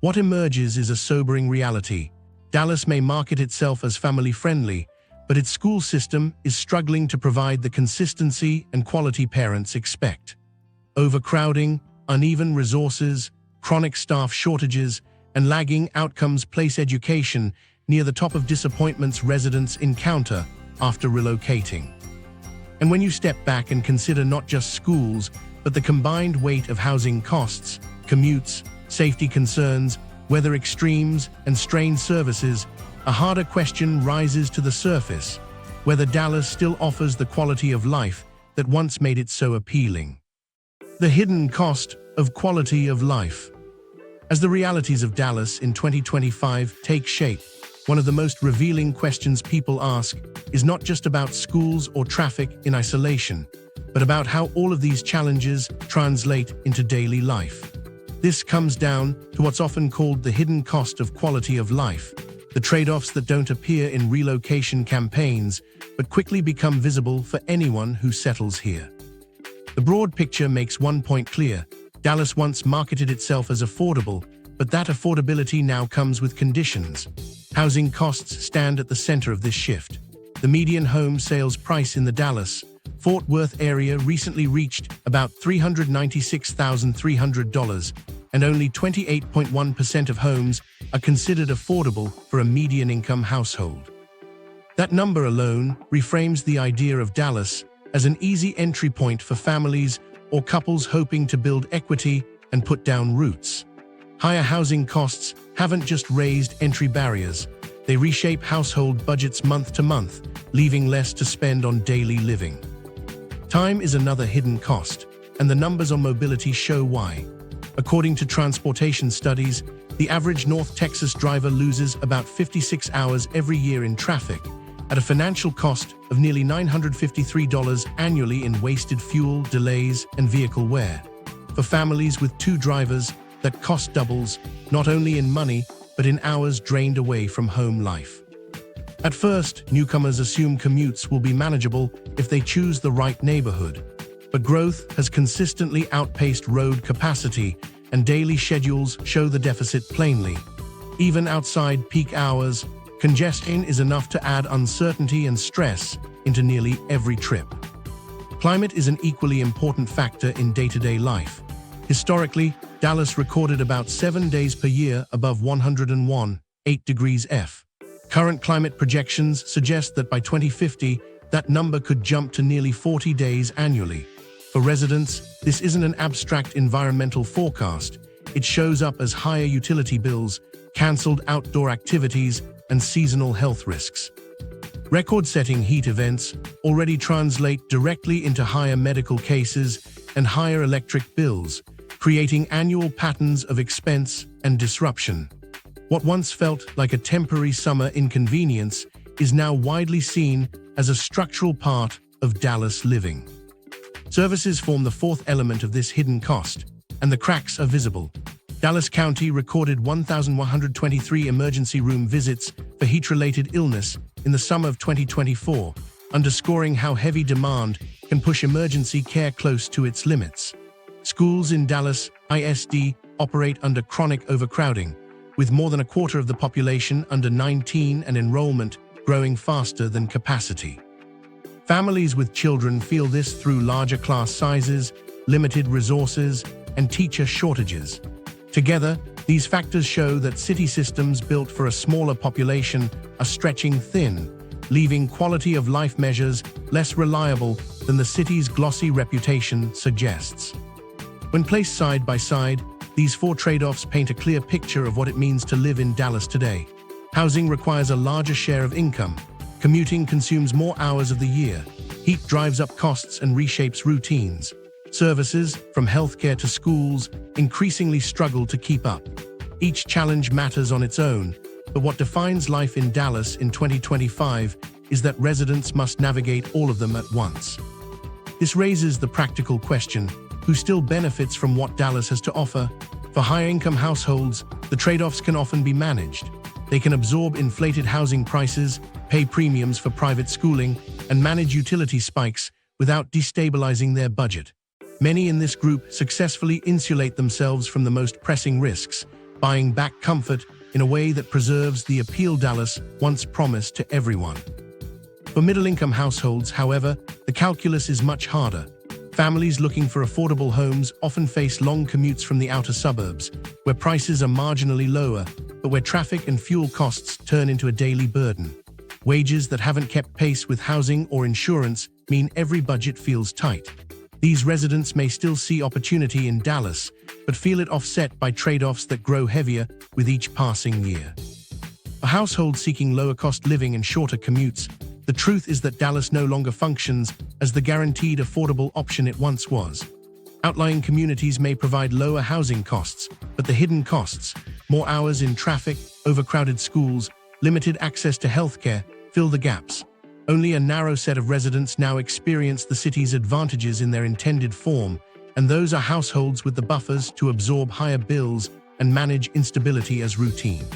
S1: What emerges is a sobering reality. Dallas may market itself as family-friendly, but its school system is struggling to provide the consistency and quality parents expect. Overcrowding, uneven resources, chronic staff shortages, and lagging outcomes place education near the top of disappointments residents encounter after relocating. And when you step back and consider not just schools, but the combined weight of housing costs, commutes, safety concerns, weather extremes, and strained services, a harder question rises to the surface: whether Dallas still offers the quality of life that once made it so appealing. The hidden cost of quality of life. As the realities of Dallas in 2025 take shape, one of the most revealing questions people ask is not just about schools or traffic in isolation, but about how all of these challenges translate into daily life. This comes down to what's often called the hidden cost of quality of life, the trade-offs that don't appear in relocation campaigns, but quickly become visible for anyone who settles here. The broad picture makes one point clear: Dallas once marketed itself as affordable, but that affordability now comes with conditions. Housing costs stand at the center of this shift. The median home sales price in the Dallas-Fort Worth area recently reached about $396,300, and only 28.1% of homes are considered affordable for a median-income household. That number alone reframes the idea of Dallas as an easy entry point for families or couples hoping to build equity and put down roots. Higher housing costs haven't just raised entry barriers, they reshape household budgets month to month, leaving less to spend on daily living. Time is another hidden cost, and the numbers on mobility show why. According to transportation studies, the average North Texas driver loses about 56 hours every year in traffic, at a financial cost of nearly $953 annually in wasted fuel, delays, and vehicle wear. For families with two drivers, that cost doubles, not only in money, but in hours drained away from home life. At first, newcomers assume commutes will be manageable if they choose the right neighborhood. But growth has consistently outpaced road capacity, and daily schedules show the deficit plainly. Even outside peak hours, congestion is enough to add uncertainty and stress into nearly every trip. Climate is an equally important factor in day-to-day life. Historically, Dallas recorded about 7 days per year above 101.8 degrees F. Current climate projections suggest that by 2050, that number could jump to nearly 40 days annually. For residents, this isn't an abstract environmental forecast. It shows up as higher utility bills, cancelled outdoor activities, and seasonal health risks. Record-setting heat events already translate directly into higher medical cases and higher electric bills, creating annual patterns of expense and disruption. What once felt like a temporary summer inconvenience is now widely seen as a structural part of Dallas living. Services form the fourth element of this hidden cost, and the cracks are visible. Dallas County recorded 1,123 emergency room visits for heat-related illness in the summer of 2024, underscoring how heavy demand can push emergency care close to its limits. Schools in Dallas ISD operate under chronic overcrowding, with more than a quarter of the population under 19 and enrollment growing faster than capacity. Families with children feel this through larger class sizes, limited resources, and teacher shortages. Together, these factors show that city systems built for a smaller population are stretching thin, leaving quality of life measures less reliable than the city's glossy reputation suggests. When placed side by side, these four trade-offs paint a clear picture of what it means to live in Dallas today. Housing requires a larger share of income. Commuting consumes more hours of the year. Heat drives up costs and reshapes routines. Services, from healthcare to schools, increasingly struggle to keep up. Each challenge matters on its own, but what defines life in Dallas in 2025 is that residents must navigate all of them at once. This raises the practical question: who still benefits from what Dallas has to offer? For higher-income households, the trade-offs can often be managed. They can absorb inflated housing prices, pay premiums for private schooling, and manage utility spikes without destabilizing their budget. Many in this group successfully insulate themselves from the most pressing risks, buying back comfort in a way that preserves the appeal Dallas once promised to everyone. For middle-income households, however, the calculus is much harder. Families looking for affordable homes often face long commutes from the outer suburbs, where prices are marginally lower, but where traffic and fuel costs turn into a daily burden. Wages that haven't kept pace with housing or insurance mean every budget feels tight. These residents may still see opportunity in Dallas, but feel it offset by trade-offs that grow heavier with each passing year. For households seeking lower-cost living and shorter commutes, the truth is that Dallas no longer functions as the guaranteed affordable option it once was. Outlying communities may provide lower housing costs, but the hidden costs, more hours in traffic, overcrowded schools, limited access to healthcare, fill the gaps. Only a narrow set of residents now experience the city's advantages in their intended form, and those are households with the buffers to absorb higher bills and manage instability as routine.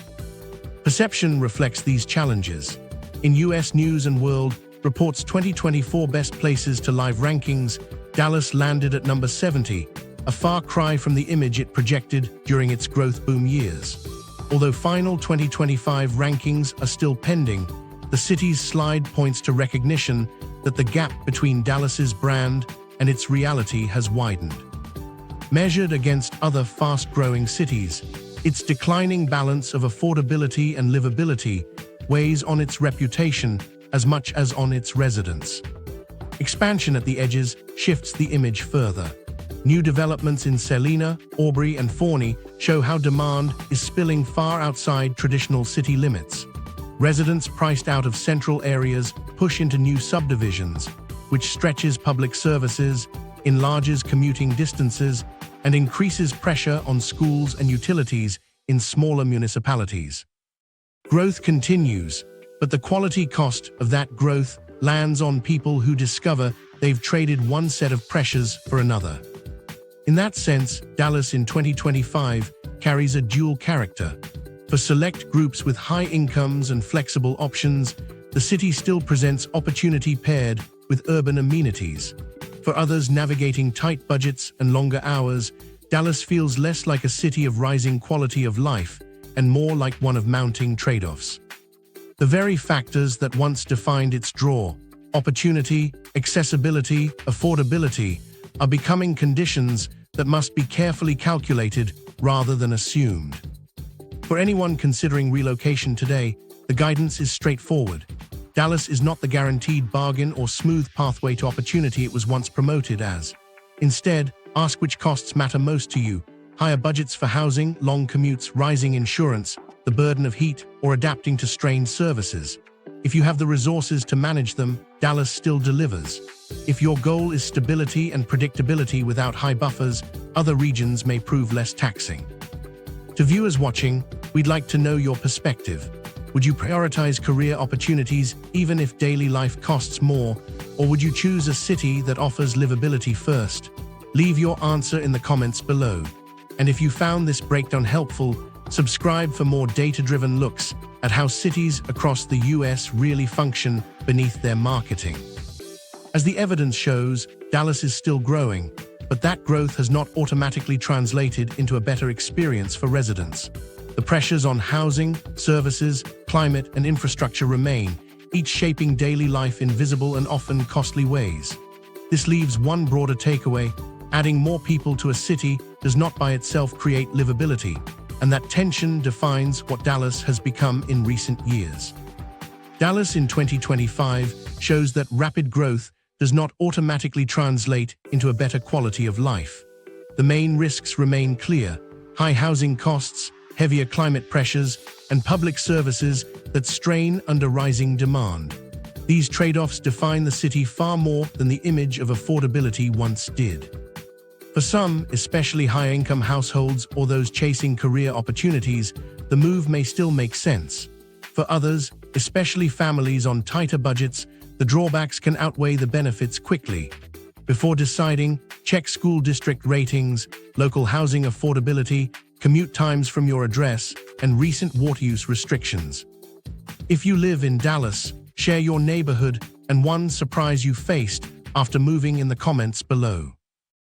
S1: Perception reflects these challenges. In US News & World Report's 2024 Best Places to Live rankings, Dallas landed at number 70, a far cry from the image it projected during its growth boom years. Although final 2025 rankings are still pending, the city's slide points to recognition that the gap between Dallas's brand and its reality has widened. Measured against other fast-growing cities, its declining balance of affordability and livability weighs on its reputation as much as on its residents. Expansion at the edges shifts the image further. New developments in Celina, Aubrey, and Forney show how demand is spilling far outside traditional city limits. Residents priced out of central areas push into new subdivisions, which stretches public services, enlarges commuting distances, and increases pressure on schools and utilities in smaller municipalities. Growth continues, but the quality cost of that growth lands on people who discover they've traded one set of pressures for another. In that sense, Dallas in 2025 carries a dual character. For select groups with high incomes and flexible options, the city still presents opportunity paired with urban amenities. For others navigating tight budgets and longer hours, Dallas feels less like a city of rising quality of life and more like one of mounting trade-offs. The very factors that once defined its draw, opportunity, accessibility, affordability, are becoming conditions that must be carefully calculated rather than assumed. For anyone considering relocation today, the guidance is straightforward. Dallas is not the guaranteed bargain or smooth pathway to opportunity it was once promoted as. Instead, ask which costs matter most to you: higher budgets for housing, long commutes, rising insurance, the burden of heat, or adapting to strained services. If you have the resources to manage them, Dallas still delivers. If your goal is stability and predictability without high buffers, other regions may prove less taxing. To viewers watching, we'd like to know your perspective. Would you prioritize career opportunities even if daily life costs more, or would you choose a city that offers livability first? Leave your answer in the comments below. And if you found this breakdown helpful, subscribe for more data-driven looks at how cities across the US really function beneath their marketing. As the evidence shows, Dallas is still growing, but that growth has not automatically translated into a better experience for residents. The pressures on housing, services, climate, and infrastructure remain, each shaping daily life in visible and often costly ways. This leaves one broader takeaway: adding more people to a city does not by itself create livability, and that tension defines what Dallas has become in recent years. Dallas in 2025 shows that rapid growth does not automatically translate into a better quality of life. The main risks remain clear: high housing costs, heavier climate pressures, and public services that strain under rising demand. These trade-offs define the city far more than the image of affordability once did. For some, especially high-income households or those chasing career opportunities, the move may still make sense. For others, especially families on tighter budgets, the drawbacks can outweigh the benefits quickly. Before deciding, check school district ratings, local housing affordability, commute times from your address, and recent water use restrictions. If you live in Dallas, share your neighborhood and one surprise you faced after moving in the comments below.